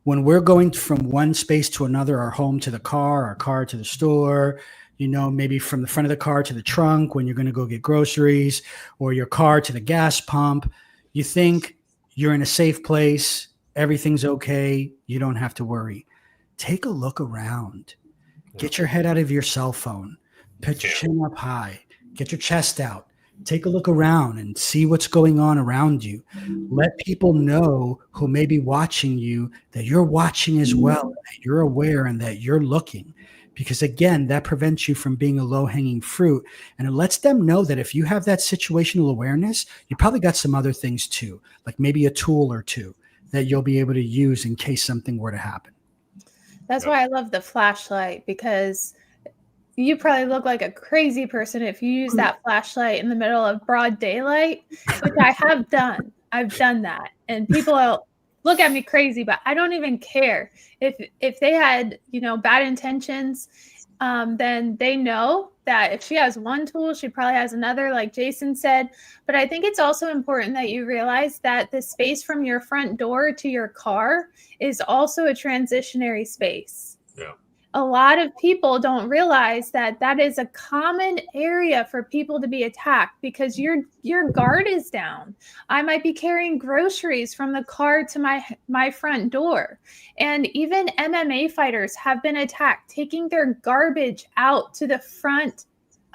When we're going from one space to another, our home to the car, our car to the store, maybe from the front of the car to the trunk when you're going to go get groceries, or your car to the gas pump, you think you're in a safe place. Everything's okay. You don't have to worry. Take a look around. Get your head out of your cell phone. Put your chin up high. Get your chest out. Take a look around and see what's going on around you. Let people know who may be watching you that you're watching as well, that you're aware and that you're looking. Because again, that prevents you from being a low-hanging fruit. And it lets them know that if you have that situational awareness, you probably got some other things too, like maybe a tool or two that you'll be able to use in case something were to happen. That's why I love the flashlight, because you probably look like a crazy person if you use that flashlight in the middle of broad daylight, which I have done. I've done that. And people will look at me crazy, but I don't even care. If they had, bad intentions, then they know that if she has one tool, she probably has another, like Jason said. But I think it's also important that you realize that the space from your front door to your car is also a transitionary space. Yeah. A lot of people don't realize that that is a common area for people to be attacked, because your guard is down. I might be carrying groceries from the car to my front door. And even MMA fighters have been attacked, taking their garbage out to the front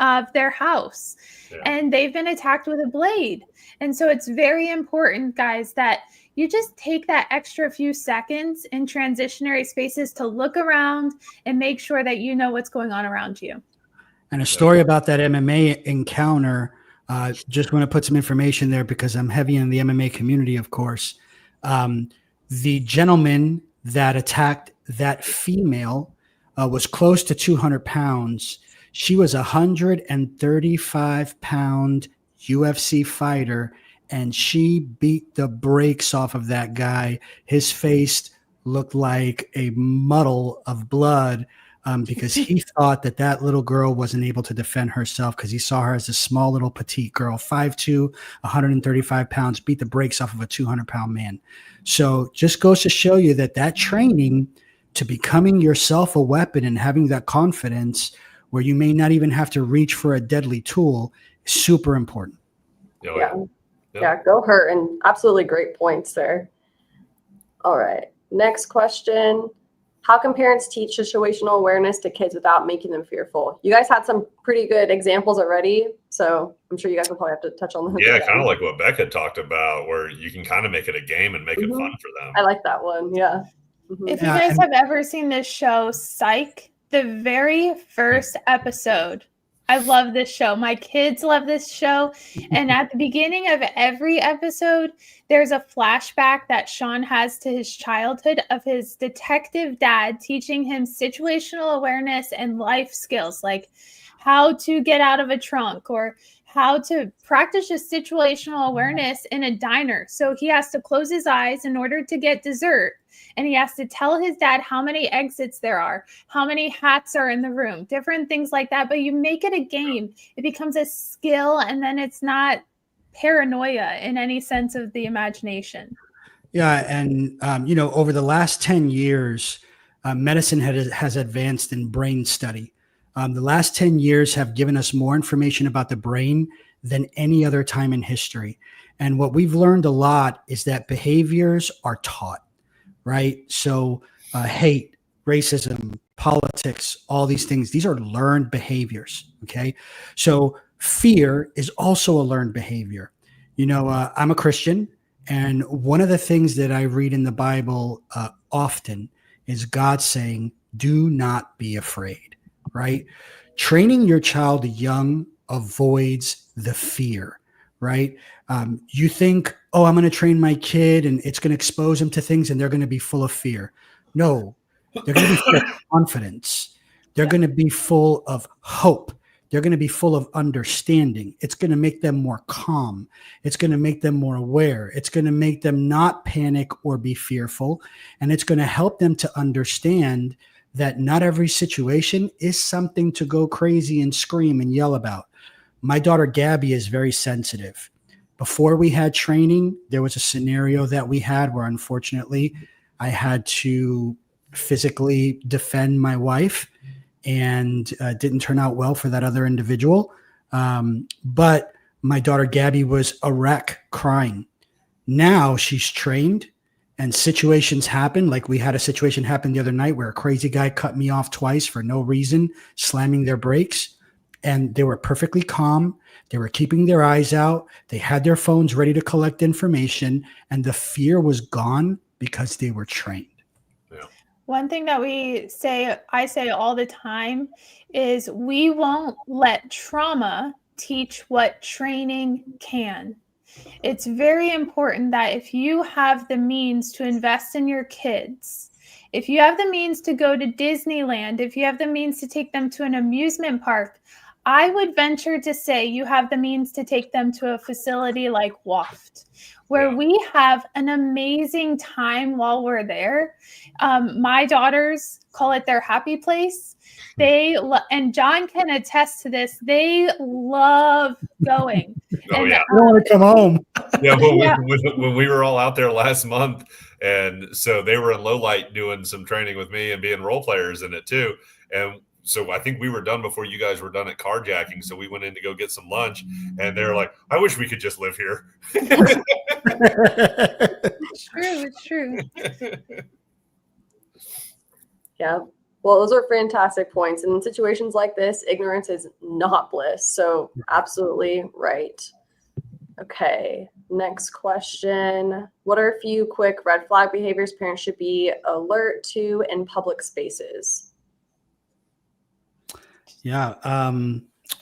of their house. Yeah. And they've been attacked with a blade. And so it's very important, guys, that you just take that extra few seconds in transitionary spaces to look around and make sure that you know what's going on around you. And a story about that MMA encounter, just want to put some information there because I'm heavy in the MMA community, of course. The gentleman that attacked that female was close to 200 pounds. She was a 135-pound UFC fighter, and she beat the brakes off of that guy. His face looked like a muddle of blood because he thought that little girl wasn't able to defend herself because he saw her as a small little petite girl, 5'2", 135 pounds, beat the brakes off of a 200-pound man. So just goes to show you that training to becoming yourself a weapon and having that confidence where you may not even have to reach for a deadly tool is super important. Yeah, go her. And absolutely great points there. All right. Next question. How can parents teach situational awareness to kids without making them fearful? You guys had some pretty good examples already, so I'm sure you guys will probably have to touch on them. Yeah, kind of like what Becca talked about, where you can kind of make it a game and make it fun for them. I like that one. Yeah. If you guys have ever seen this show, Psych, the very first episode, I love this show. My kids love this show. And at the beginning of every episode, there's a flashback that Sean has to his childhood of his detective dad teaching him situational awareness and life skills, like how to get out of a trunk or how to practice just situational awareness in a diner. So he has to close his eyes in order to get dessert. And he has to tell his dad how many exits there are, how many hats are in the room, different things like that. But you make it a game. It becomes a skill, and then it's not paranoia in any sense of the imagination. Yeah. And, over the last 10 years, medicine has advanced in brain study. The last 10 years have given us more information about the brain than any other time in history. And what we've learned a lot is that behaviors are taught. Right. So hate, racism, politics, all these things, these are learned behaviors. Okay. So fear is also a learned behavior. I'm a Christian, and one of the things that I read in the Bible often is God saying, do not be afraid. Right. Training your child young avoids the fear. Right. You think, oh, I'm going to train my kid and it's going to expose them to things and they're going to be full of fear. No, they're going to be full of confidence. They're going to be full of hope. They're going to be full of understanding. It's going to make them more calm. It's going to make them more aware. It's going to make them not panic or be fearful. And it's going to help them to understand that not every situation is something to go crazy and scream and yell about. My daughter, Gabby, is very sensitive. Before we had training, there was a scenario that we had where, unfortunately, I had to physically defend my wife, and didn't turn out well for that other individual. But my daughter, Gabby, was a wreck, crying. Now she's trained, and situations happen. Like we had a situation happen the other night where a crazy guy cut me off twice for no reason, slamming their brakes. And they were perfectly calm. They were keeping their eyes out. They had their phones ready to collect information, and the fear was gone because they were trained. Yeah. One thing that I say all the time is we won't let trauma teach what training can. It's very important that if you have the means to invest in your kids, if you have the means to go to Disneyland, if you have the means to take them to an amusement park, I would venture to say you have the means to take them to a facility like WAFT, where we have an amazing time while we're there. My daughters call it their happy place. And John can attest to this. They love going. I want to come home. When we were all out there last month, and so they were in low light doing some training with me and being role players in it too. And so I think we were done before you guys were done at carjacking. So we went in to go get some lunch, and they're like, I wish we could just live here. It's true. Yeah. Well, those are fantastic points. And in situations like this, ignorance is not bliss. So absolutely right. Okay. Next question. What are a few quick red flag behaviors parents should be alert to in public spaces? Yeah.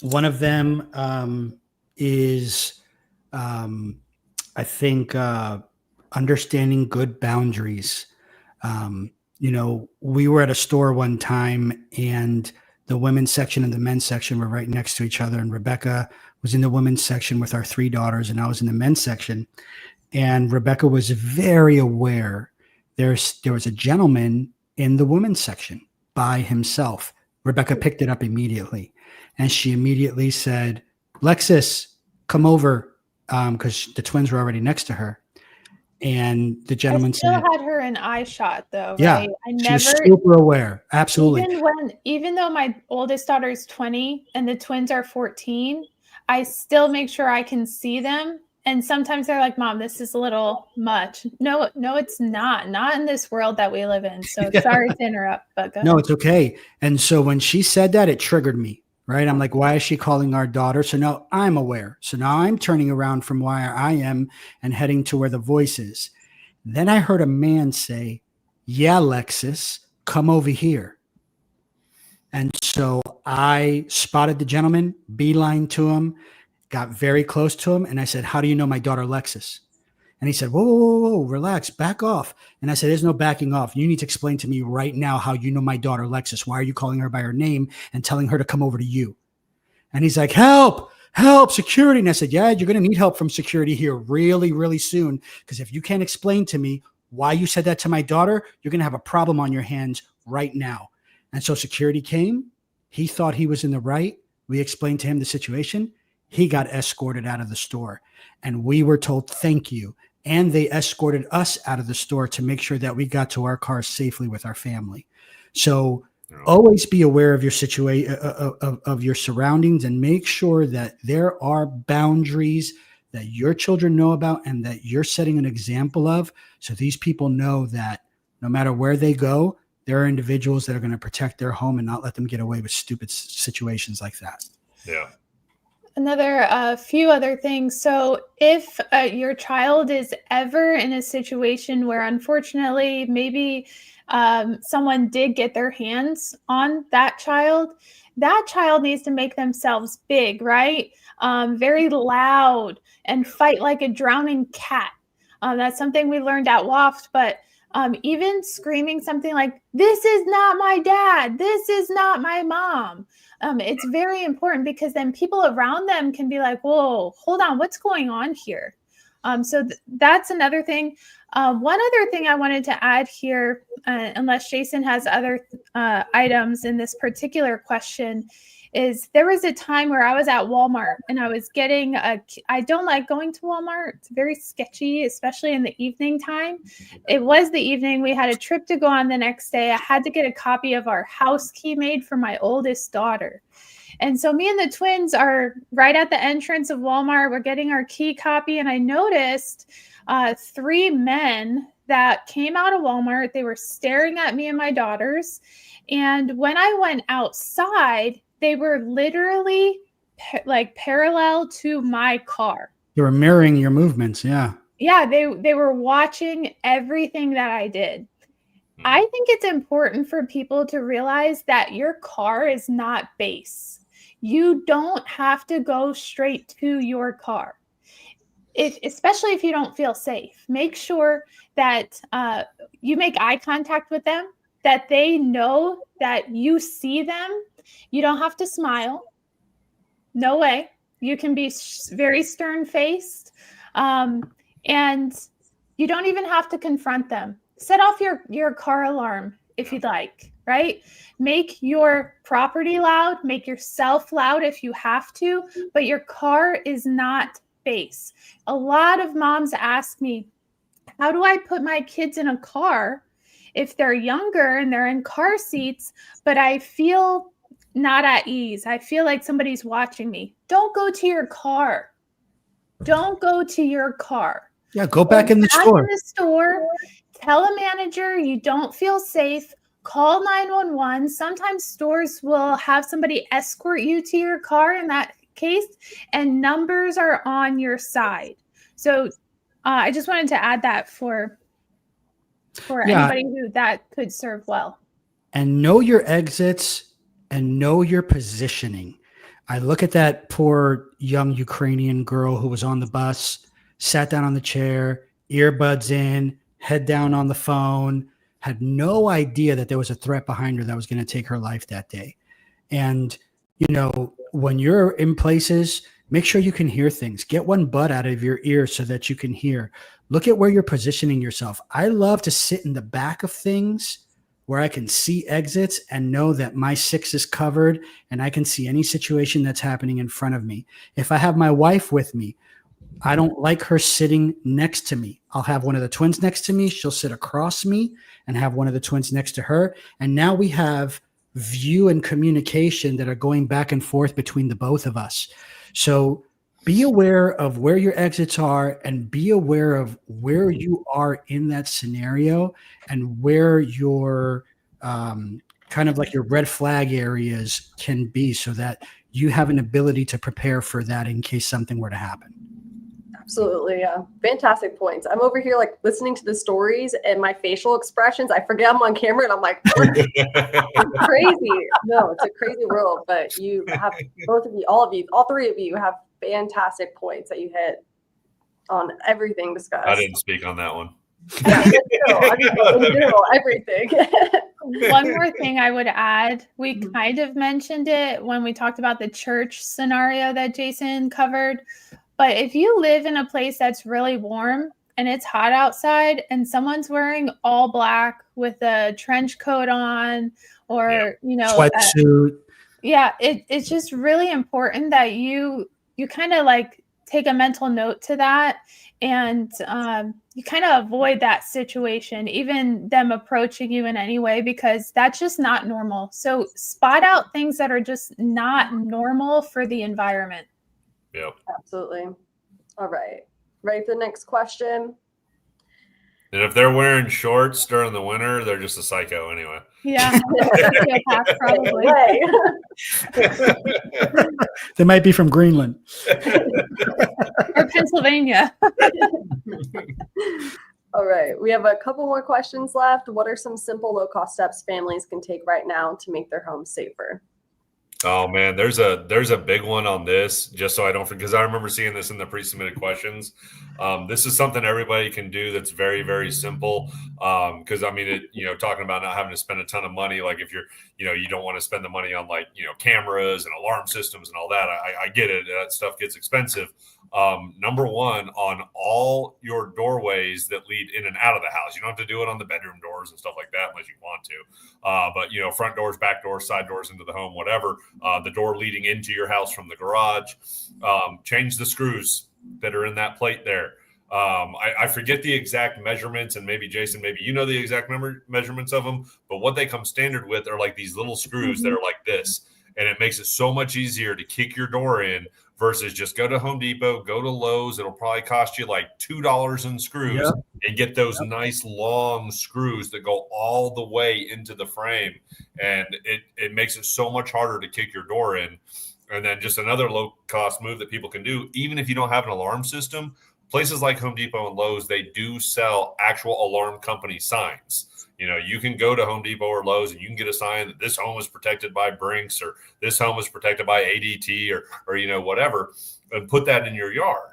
One of them is, I think, understanding good boundaries. We were at a store one time, and the women's section and the men's section were right next to each other. And Rebecca was in the women's section with our 3 daughters, and I was in the men's section. And Rebecca was very aware. There was a gentleman in the women's section by himself. Rebecca picked it up immediately, and she immediately said, Lexus, come over, because the twins were already next to her. And the I gentleman still said, had her in eye shot though, yeah, right? I she was never, super aware. Absolutely. even though my oldest daughter is 20 and the twins are 14, I still make sure I can see them. And sometimes they're like, Mom, this is a little much. No, it's not. Not in this world that we live in. So Yeah. sorry to interrupt, but go No, ahead. it's okay. And so when she said that, it triggered me, right? I'm like, why is she calling our daughter? So now I'm aware. So now I'm turning around from where I am and heading to where the voice is. Then I heard a man say, yeah, Lexus, come over here. And so I spotted the gentleman, beeline to him, got very close to him. And I said, how do you know my daughter, Lexus? And he said, whoa, whoa, whoa, whoa, relax, back off. And I said, there's no backing off. You need to explain to me right now how you know my daughter, Lexus. Why are you calling her by her name and telling her to come over to you? And he's like, help, security. And I said, yeah, you're going to need help from security here really, really soon. Because if you can't explain to me why you said that to my daughter, you're going to have a problem on your hands right now. And so security came. He thought he was in the right. We explained to him the situation. He got escorted out of the store. And we were told, thank you. And they escorted us out of the store to make sure that we got to our cars safely with our family. So always be aware of your situation, of your surroundings, and make sure that there are boundaries that your children know about and that you're setting an example of. So these people know that no matter where they go, there are individuals that are going to protect their home and not let them get away with stupid situations like that. Yeah. Another few other things. So if your child is ever in a situation where unfortunately maybe someone did get their hands on that child needs to make themselves big, right? Very loud and fight like a drowning cat. That's something we learned at WAFT, but even screaming something like, this is not my dad, this is not my mom. It's very important because then people around them can be like, whoa, hold on, what's going on here? So that's another thing. One other thing I wanted to add here, unless Jason has other items in this particular question, is there was a time where I was at Walmart and I was getting I don't like going to Walmart. It's very sketchy, especially in the evening time. It was the evening. We had a trip to go on the next day. I had to get a copy of our house key made for my oldest daughter. And so me and the twins are right at the entrance of Walmart. We're getting our key copy. And I noticed 3 men that came out of Walmart. They were staring at me and my daughters. And when I went outside, they were literally like parallel to my car. They were mirroring your movements. Yeah. Yeah. They were watching everything that I did. I think it's important for people to realize that your car is not base. You don't have to go straight to your car. Especially if you don't feel safe, make sure that you make eye contact with them, that they know that you see them. You don't have to smile. No way. You can be very stern-faced. And you don't even have to confront them. Set off your car alarm if you'd like, right? Make your property loud, make yourself loud if you have to, but your car is not base. A lot of moms ask me, how do I put my kids in a car if they're younger and they're in car seats, but I feel not at ease? I feel like somebody's watching me. Don't go to your car. Don't go to your car. Yeah, go back in the store. In the store, tell a manager you don't feel safe. Call 911. Sometimes stores will have somebody escort you to your car in that case, and numbers are on your side. So I just wanted to add that for anybody who that could serve well. And know your exits and know your positioning. I look at that poor young Ukrainian girl who was on the bus, sat down on the chair, earbuds in, head down on the phone, had no idea that there was a threat behind her that was going to take her life that day. And, you know, when you're in places, make sure you can hear things. Get one bud out of your ear so that you can hear. Look at where you're positioning yourself. I love to sit in the back of things where I can see exits and know that my 6 is covered and I can see any situation that's happening in front of me. If I have my wife with me, I don't like her sitting next to me. I'll have one of the twins next to me. She'll sit across me and have one of the twins next to her. And now we have view and communication that are going back and forth between the both of us. So be aware of where your exits are and be aware of where you are in that scenario and where your kind of like your red flag areas can be, so that you have an ability to prepare for that in case something were to happen. Absolutely. Yeah. Fantastic points. I'm over here like listening to the stories and my facial expressions. I forget I'm on camera and I'm like, it's crazy. No, it's a crazy world, but you have both of you, all three of you have fantastic points that you hit on everything discussed. I didn't speak on that one. Yeah, in general, everything. One more thing I would add, we kind of mentioned it when we talked about the church scenario that Jason covered. But if you live in a place that's really warm and it's hot outside and someone's wearing all black with a trench coat on or, sweatsuit. It's just really important that you kind of like take a mental note to that, and you kind of avoid that situation, even them approaching you in any way, because that's just not normal. So spot out things that are just not normal for the environment. Yep. Absolutely. All right. Ready for the next question? And if they're wearing shorts during the winter, they're just a psycho anyway. Yeah. Probably. They might be from Greenland. Or Pennsylvania. All right. We have a couple more questions left. What are some simple low-cost steps families can take right now to make their homes safer? Oh man, there's a big one on this, just so I don't forget, because I remember seeing this in the pre-submitted questions. This is something everybody can do that's very, very simple. Because I mean, talking about not having to spend a ton of money, like if you don't want to spend the money on cameras and alarm systems and all that. I get it. That stuff gets expensive. Number one, on all your doorways that lead in and out of the house. You don't have to do it on the bedroom doors and stuff like that unless you want to. But front doors, back doors, side doors into the home, whatever. The door leading into your house from the garage. Change the screws that are in that plate there. I forget the exact measurements, and maybe Jason, maybe you know the exact measurements of them, but what they come standard with are like these little screws that are like this, and it makes it so much easier to kick your door in versus just go to Home Depot, go to Lowe's. It'll probably cost you like $2 in screws and get those nice long screws that go all the way into the frame, and it makes it so much harder to kick your door in. And then just another low cost move that people can do, even if you don't have an alarm system, places like Home Depot and Lowe's, they do sell actual alarm company signs. You can go to Home Depot or Lowe's and you can get a sign that this home is protected by Brinks or this home is protected by ADT or whatever, and put that in your yard.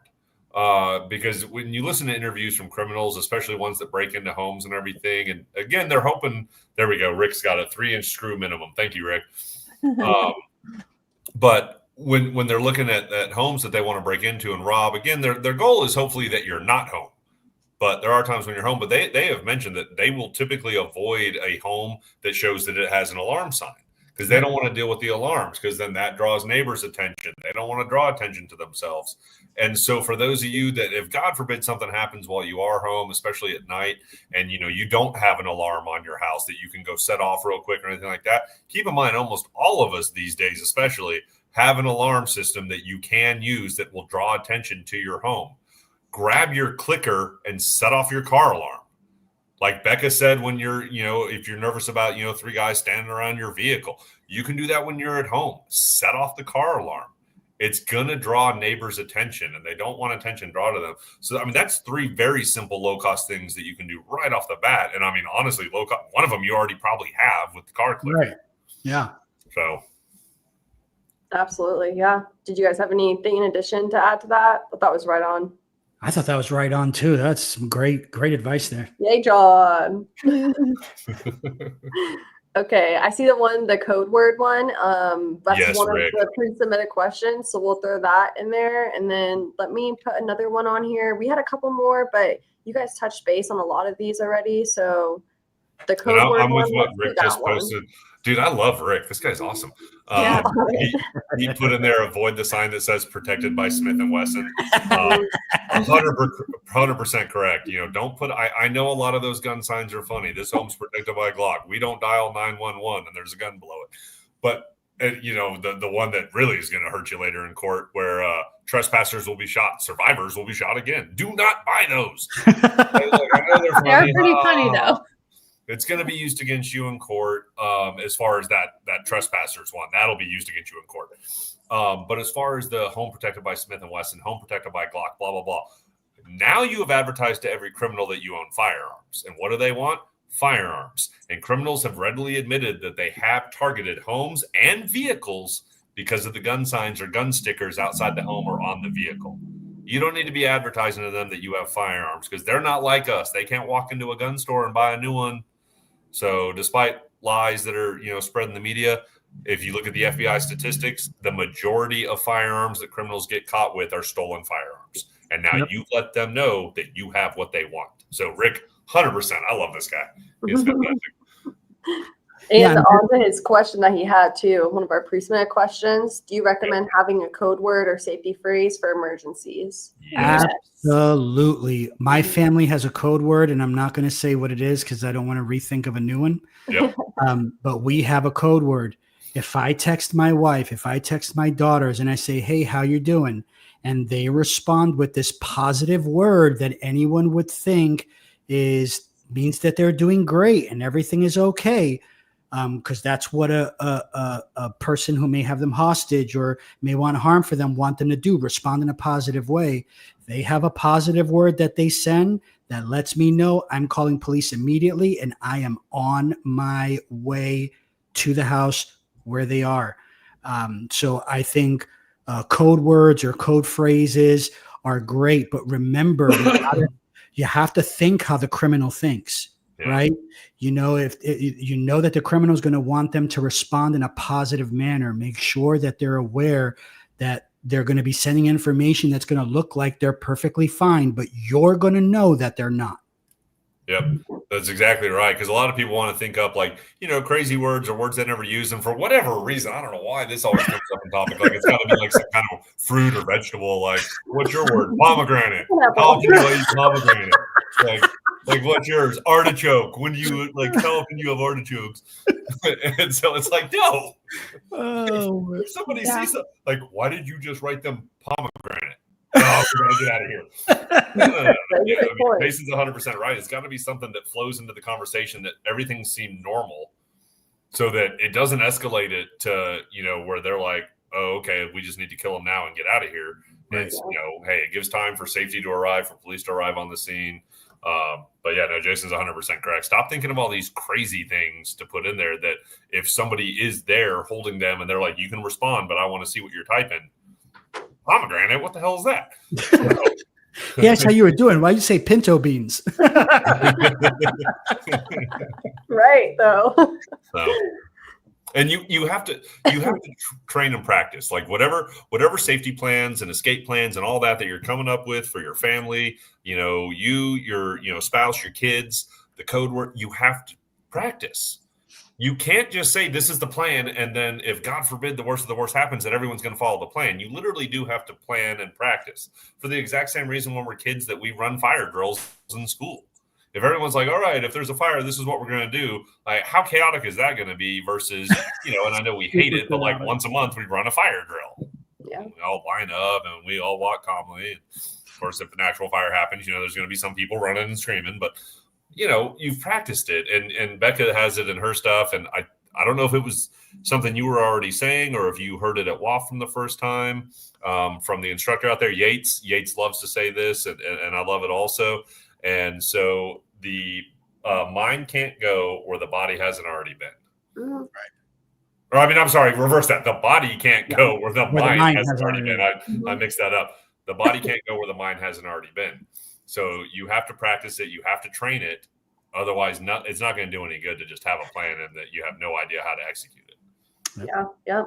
Because when you listen to interviews from criminals, especially ones that break into homes and everything, and again, they're hoping, there we go. Rick's got a 3-inch screw minimum. Thank you, Rick. But when they're looking at homes that they want to break into and rob, again, their goal is hopefully that you're not home. But there are times when you're home, but they have mentioned that they will typically avoid a home that shows that it has an alarm sign, because they don't want to deal with the alarms, because then that draws neighbors' attention. They don't want to draw attention to themselves. And so for those of you that, if God forbid something happens while you are home, especially at night, and you don't have an alarm on your house that you can go set off real quick or anything like that, keep in mind almost all of us these days especially have an alarm system that you can use that will draw attention to your home. Grab your clicker and set off your car alarm. Like Becca said, when you're, if you're nervous about, 3 guys standing around your vehicle, you can do that when you're at home. Set off the car alarm. It's going to draw neighbors' attention, and they don't want attention drawn to them. So, I mean, that's 3 very simple low-cost things that you can do right off the bat. And, I mean, honestly, low-cost, one of them you already probably have with the car clicker. Right. Yeah. So. Absolutely. Yeah. Did you guys have anything in addition to add to that? I thought that was right on. I thought that was right on too. That's some great advice there. Yay, John. Okay, I see the code word one. That's one Rick. of the pre-submitted questions, so we'll throw that in there. And then let me put another one on here. We had a couple more, but you guys touched base on a lot of these already. So the code word I'm with one, what Rick just posted. Dude, I love Rick. This guy's awesome. Yeah. He put in there, avoid the sign that says protected by Smith & Wesson. 100% correct. Don't put, I know a lot of those gun signs are funny. This home's protected by Glock. We don't dial 911 and there's a gun below it. But, the one that really is going to hurt you later in court where trespassers will be shot, survivors will be shot again. Do not buy those. I know they're funny. They're pretty funny though. It's going to be used against you in court. As far as that trespassers one, that'll be used against you in court. But as far as the home protected by Smith & Wesson, home protected by Glock, blah, blah, blah. Now you have advertised to every criminal that you own firearms. And what do they want? Firearms. And criminals have readily admitted that they have targeted homes and vehicles because of the gun signs or gun stickers outside the home or on the vehicle. You don't need to be advertising to them that you have firearms because they're not like us. They can't walk into a gun store and buy a new one. So despite lies that are, spread in the media, if you look at the FBI statistics, the majority of firearms that criminals get caught with are stolen firearms. And now you let them know that you have what they want. So Rick, 100%. I love this guy. He's fantastic. And on to his question that he had too, one of our pre-submitted questions, do you recommend having a code word or safety phrase for emergencies? Yes. Absolutely. My family has a code word, and I'm not going to say what it is because I don't want to rethink of a new one. Yep. But we have a code word. If I text my wife, if I text my daughters and I say, hey, how you doing? And they respond with this positive word that anyone would think means that they're doing great and everything is okay. Because that's what a person who may have them hostage or may want to harm for them want them to do, respond in a positive way. They have a positive word that they send that lets me know I'm calling police immediately and I am on my way to the house where they are. So I think code words or code phrases are great, but remember, you have to think how the criminal thinks. Yeah. Right. If you know that the criminal is going to want them to respond in a positive manner, make sure that they're aware that they're going to be sending information that's going to look like they're perfectly fine, but you're going to know that they're not. Yep, that's exactly right. Because a lot of people want to think up crazy words or words they never use. And for whatever reason, I don't know why this always comes up in topic. Like it's got to be like some kind of fruit or vegetable. Like, what's your word? Pomegranate. How would you know you pomegranate? Like what's yours? Artichoke. When you tell them you have artichokes. And so it's like, no. If somebody sees something, like, why did you just write them pomegranate? Oh, we gotta get out of here. No. Jason's 100% right. It's got to be something that flows into the conversation that everything seemed normal, so that it doesn't escalate it to where they're like, oh, okay, we just need to kill him now and get out of here. Right. It's hey, it gives time for safety to arrive, for police to arrive on the scene. But yeah, no, Jason's 100% correct. Stop thinking of all these crazy things to put in there that if somebody is there holding them and they're like, you can respond, but I want to see what you're typing. Pomegranate, what the hell is that? He asked how you were doing. Why'd you say pinto beans? Right, though. So, and you have to train and practice, like whatever safety plans and escape plans and all that you're coming up with for your family, your spouse, your kids, the code word, you have to practice. You can't just say this is the plan, and then if God forbid the worst of the worst happens, that everyone's going to follow the plan. You literally do have to plan and practice for the exact same reason when we're kids that we run fire drills in school. If everyone's like, all right, if there's a fire, this is what we're going to do. Like, how chaotic is that going to be versus, and I know we hate it, but like once a month we run a fire drill. Yeah. We all line up and we all walk calmly. And of course, if a natural fire happens, there's going to be some people running and screaming, but you've practiced it, and Becca has it in her stuff. And I don't know if it was something you were already saying or if you heard it at WAF from the first time from the instructor out there, Yates. Yates loves to say this, and I love it also. And so the mind can't go where the body hasn't already been. Mm-hmm. Right. Or I'm sorry, reverse that. The body can't go where the mind hasn't already been. I mixed that up. The body can't go where the mind hasn't already been. So you have to practice it. You have to train it. Otherwise, it's not going to do any good to just have a plan and that you have no idea how to execute it. Yeah.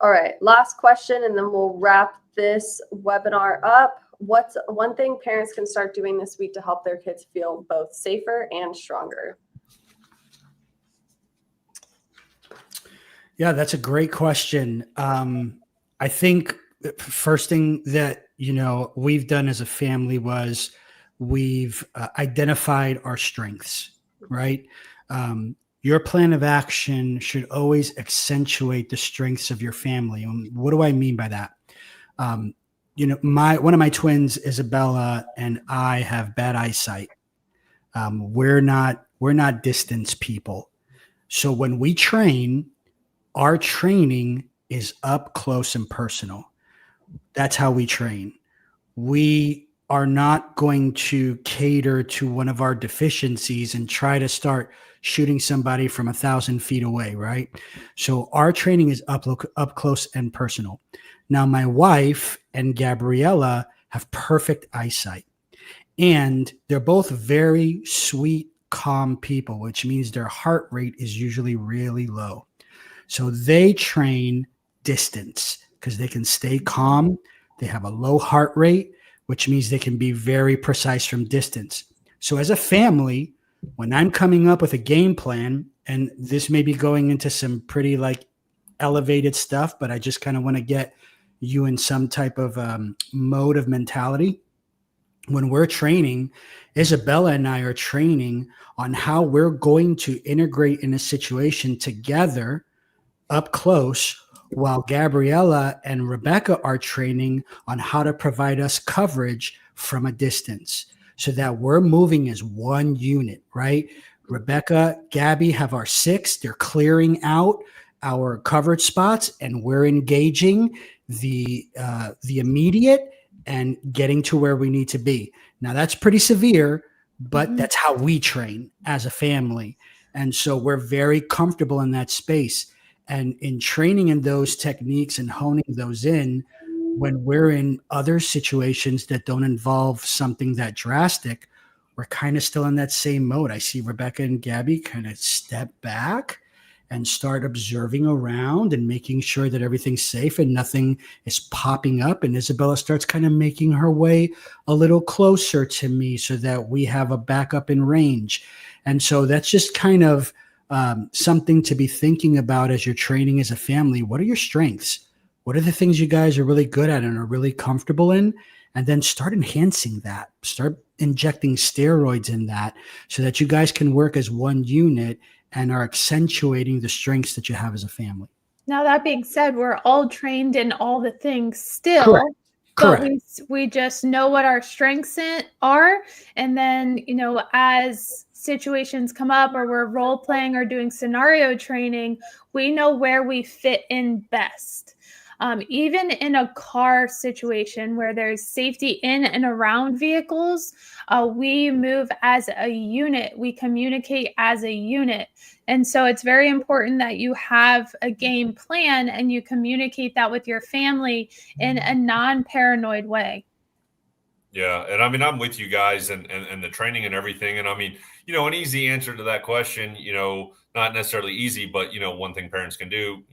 All right. Last question, and then we'll wrap this webinar up. What's one thing parents can start doing this week to help their kids feel both safer and stronger? Yeah, that's a great question. I think first thing that we've done as a family was we've identified our strengths, right? Your plan of action should always accentuate the strengths of your family. And what do I mean by that? Um, one of my twins, Isabella, and I have bad eyesight. We're not distance people. So when we train, our training is up close and personal. That's how we train. We are not going to cater to one of our deficiencies and try to start shooting somebody from 1,000 feet away, right? So our training is up close and personal. Now, my wife and Gabriella have perfect eyesight, and they're both very sweet, calm people, which means their heart rate is usually really low. So they train distance because they can stay calm. They have a low heart rate, which means they can be very precise from distance. So as a family, when I'm coming up with a game plan, and this may be going into some pretty elevated stuff, but I just kind of want to get you in some type of mode of mentality. When we're training, Isabella and I are training on how we're going to integrate in a situation together up close, while Gabriella and Rebecca are training on how to provide us coverage from a distance so that we're moving as one unit, right? Rebecca, Gabby have our six. They're clearing out our coverage spots, and we're engaging the immediate and getting to where we need to be. Now, that's pretty severe, but that's how we train as a family. And so we're very comfortable in that space. And in training in those techniques and honing those in, when we're in other situations that don't involve something that drastic, we're kind of still in that same mode. I see Rebecca and Gabby kind of step back and start observing around and making sure that everything's safe and nothing is popping up. And Isabella starts kind of making her way a little closer to me so that we have a backup in range. And so that's just kind of something to be thinking about as you're training as a family. What are your strengths? What are the things you guys are really good at and are really comfortable in? And then start enhancing that. Start injecting steroids in that so that you guys can work as one unit and are accentuating the strengths that you have as a family. Now, that being said, we're all trained in all the things still. Correct. But we just know what our strengths are. And then, as situations come up or we're role playing or doing scenario training, we know where we fit in best. Even in a car situation where there's safety in and around vehicles, we move as a unit. We communicate as a unit. And so it's very important that you have a game plan and you communicate that with your family in a non-paranoid way. Yeah. And I mean, I'm with you guys and the training and everything. And I mean, an easy answer to that question, not necessarily easy, but, one thing parents can do,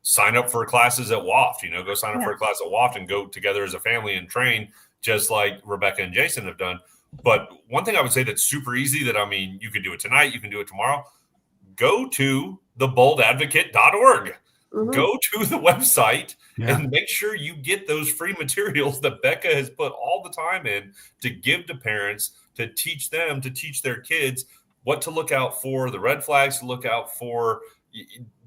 sign up for classes at WAFT, go sign up for a class at WAFT and go together as a family and train just like Rebecca and Jason have done. But one thing I would say that's super easy that, I mean, you can do it tonight, you can do it tomorrow. Go to TheBoldAdvocate.org. Go to the website and make sure you get those free materials that Becca has put all the time in to give to parents, to teach them, to teach their kids what to look out for, the red flags to look out for.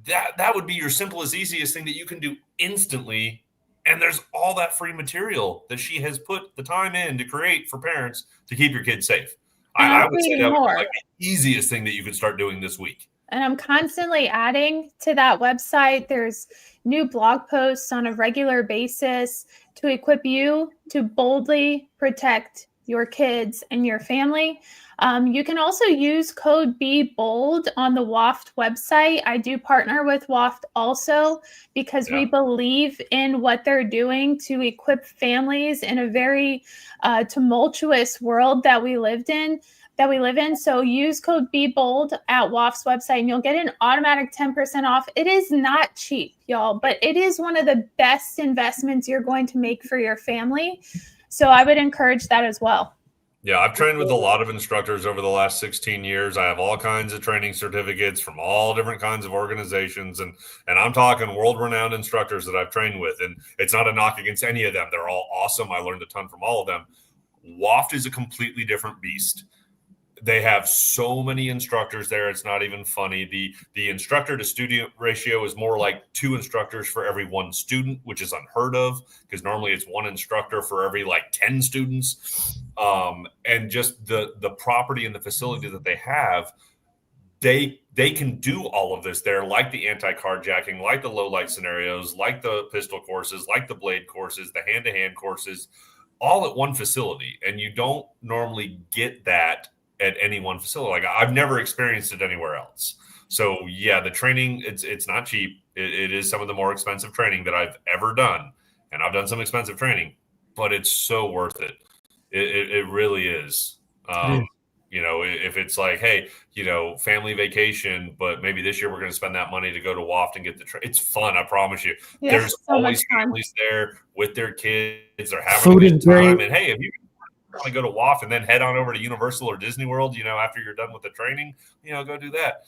That would be your simplest, easiest thing that you can do instantly. And there's all that free material that she has put the time in to create for parents to keep your kids safe. I would say that would be like the easiest thing that you could start doing this week. And I'm constantly adding to that website. There's new blog posts on a regular basis to equip you to boldly protect your kids and your family. You can also use code BEBOLD on the WAFT website. I do partner with WAFT also because we believe in what they're doing to equip families in a very tumultuous world that we live in. So use code BEBOLD at WAFT's website and you'll get an automatic 10% off. It is not cheap, y'all, but it is one of the best investments you're going to make for your family. So I would encourage that as well. Yeah, I've trained with a lot of instructors over the last 16 years. I have all kinds of training certificates from all different kinds of organizations. And I'm talking world-renowned instructors that I've trained with. And it's not a knock against any of them. They're all awesome. I learned a ton from all of them. WAFT is a completely different beast. They have so many instructors there. It's not even funny. The instructor to student ratio is more like 2 instructors for every 1 student, which is unheard of because normally it's 1 instructor for every like 10 students. And just the property and the facility that they have, they can do all of this there, like the anti-carjacking, like the low light scenarios, like the pistol courses, like the blade courses, the hand-to-hand courses, all at one facility. And you don't normally get that at any one facility. Like I've never experienced it anywhere else. So yeah, the training, it's not cheap. It is some of the more expensive training that I've ever done. And I've done some expensive training, but it's so worth it. It really is. You know, if it's like, hey, you know, family vacation, but maybe this year we're going to spend that money to go to WAFT and get it's fun. I promise you. Yeah, There's so always much fun. families there with their kids. They're having Food a is good time. great. And hey, if you want to go to WAFT and then head on over to Universal or Disney World, you know, after you're done with the training, you know, go do that.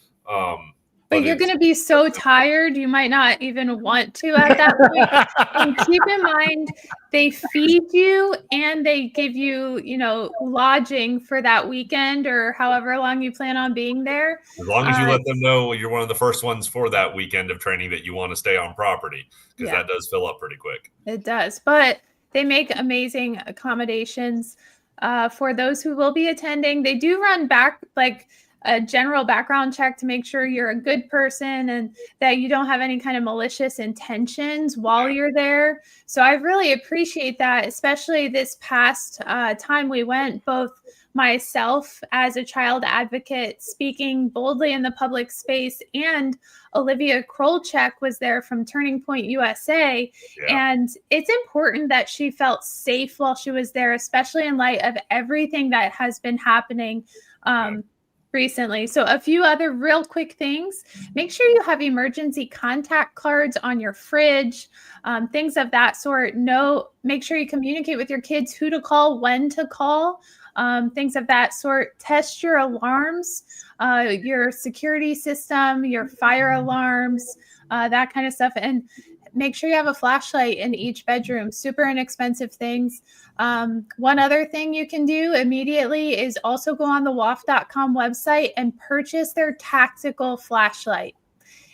But you're going to be so tired, you might not even want to at that point. And keep in mind, they feed you and they give you, you know, lodging for that weekend or however long you plan on being there. As long as you let them know you're one of the first ones for that weekend of training that you want to stay on property, because that does fill up pretty quick. It does. But they make amazing accommodations for those who will be attending. They do run back like a general background check to make sure you're a good person and that you don't have any kind of malicious intentions while you're there. So I really appreciate that, especially this past time we went, both myself as a child advocate speaking boldly in the public space, and Olivia Krolchek was there from Turning Point USA. And it's important that she felt safe while she was there, especially in light of everything that has been happening recently. So a few other real quick things. Make sure you have emergency contact cards on your fridge, things of that sort. Make sure you communicate with your kids who to call, when to call, things of that sort. Test your alarms, your security system, your fire alarms, that kind of stuff. And make sure you have a flashlight in each bedroom. Super inexpensive things. One other thing you can do immediately is also go on the WAFT.com website and purchase their tactical flashlight.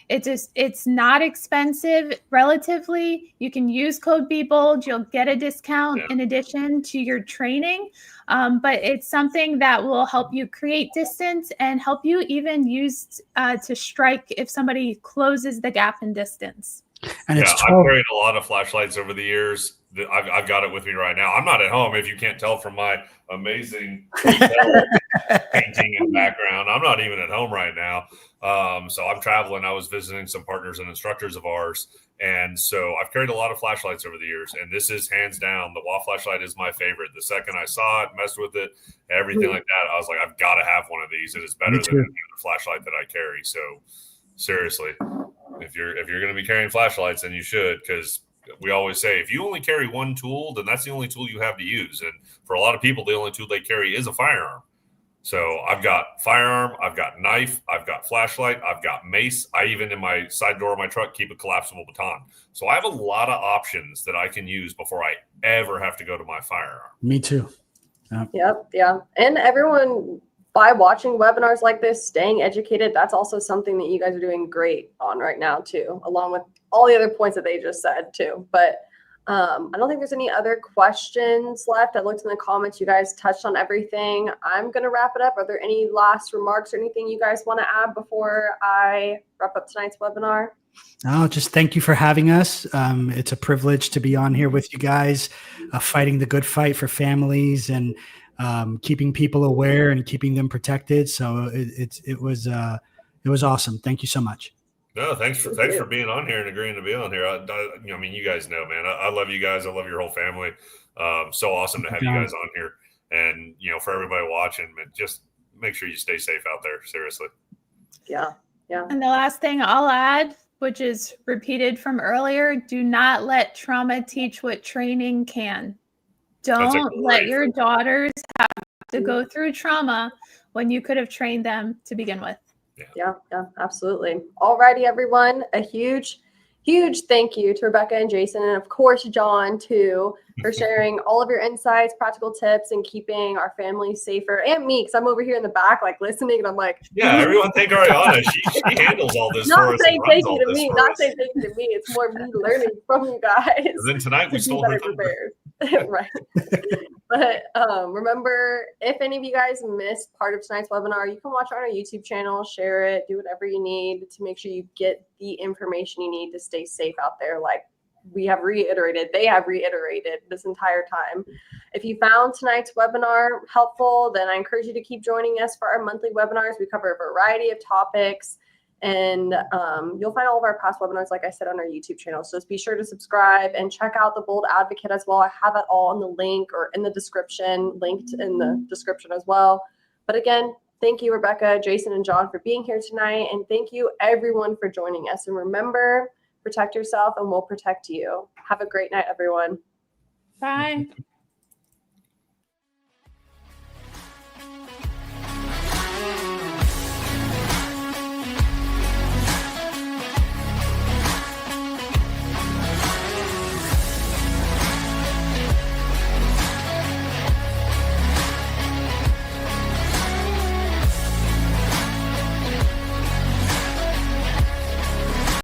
It's not expensive relatively. You can use code BeBold. You'll get a discount in addition to your training. But it's something that will help you create distance and help you even use to strike if somebody closes the gap in distance. And it's I've carried a lot of flashlights over the years. I've got it with me right now. I'm not at home, if you can't tell from my amazing painting in the background. I'm not even at home right now. So I'm traveling. I was visiting some partners and instructors of ours. And so I've carried a lot of flashlights over the years. And this is hands down, the WAFT flashlight is my favorite. The second I saw it, messed with it, everything like that, I was like, I've got to have one of these. It is better than any other flashlight that I carry. So seriously, if you're going to be carrying flashlights, then you should, because we always say if you only carry one tool, then that's the only tool you have to use. And for a lot of people, the only tool they carry is a firearm. So I've got firearm, I've got knife, I've got flashlight, I've got mace. I even in my side door of my truck keep a collapsible baton. So I have a lot of options that I can use before I ever have to go to my firearm. Me too. Yep. Yeah. And everyone, by watching webinars like this, staying educated, that's also something that you guys are doing great on right now too, along with all the other points that they just said too. But I don't think there's any other questions left. I looked in the comments. You guys touched on everything. I'm going to wrap it up. Are there any last remarks or anything you guys want to add before I wrap up tonight's webinar? No, just thank you for having us. It's a privilege to be on here with you guys, fighting the good fight for families and keeping people aware and keeping them protected. So it was awesome. Thank you so much. No, thanks for being on here and agreeing to be on here. I mean, you guys know, man, I love you guys. I love your whole family. So awesome to have you guys on here. And, you know, for everybody watching, just make sure you stay safe out there. Seriously. Yeah. Yeah. And the last thing I'll add, which is repeated from earlier, do not let trauma teach what training can. Don't let your daughters have to go through trauma when you could have trained them to begin with. Yeah, absolutely. Alrighty, everyone. A huge thank you to Rebecca and Jason, and of course, John, too, for sharing all of your insights, practical tips, and keeping our family safer. And me, because I'm over here in the back, like listening, and I'm like, yeah, everyone thank Ariana. She handles all this for us. Not saying thank you to me. It's more me learning from you guys. And then tonight we stole her thunder. Right. But remember, if any of you guys missed part of tonight's webinar, you can watch it on our YouTube channel, share it, do whatever you need to make sure you get the information you need to stay safe out there. Like they have reiterated this entire time. If you found tonight's webinar helpful, then I encourage you to keep joining us for our monthly webinars. We cover a variety of topics. And you'll find all of our past webinars, like I said, on our YouTube channel. So just be sure to subscribe and check out the Bold Advocate as well. I have it all in the link or in the description, linked in the description as well. But again, thank you, Rebecca, Jason, and John for being here tonight. And thank you, everyone, for joining us. And remember, protect yourself and we'll protect you. Have a great night, everyone. Bye.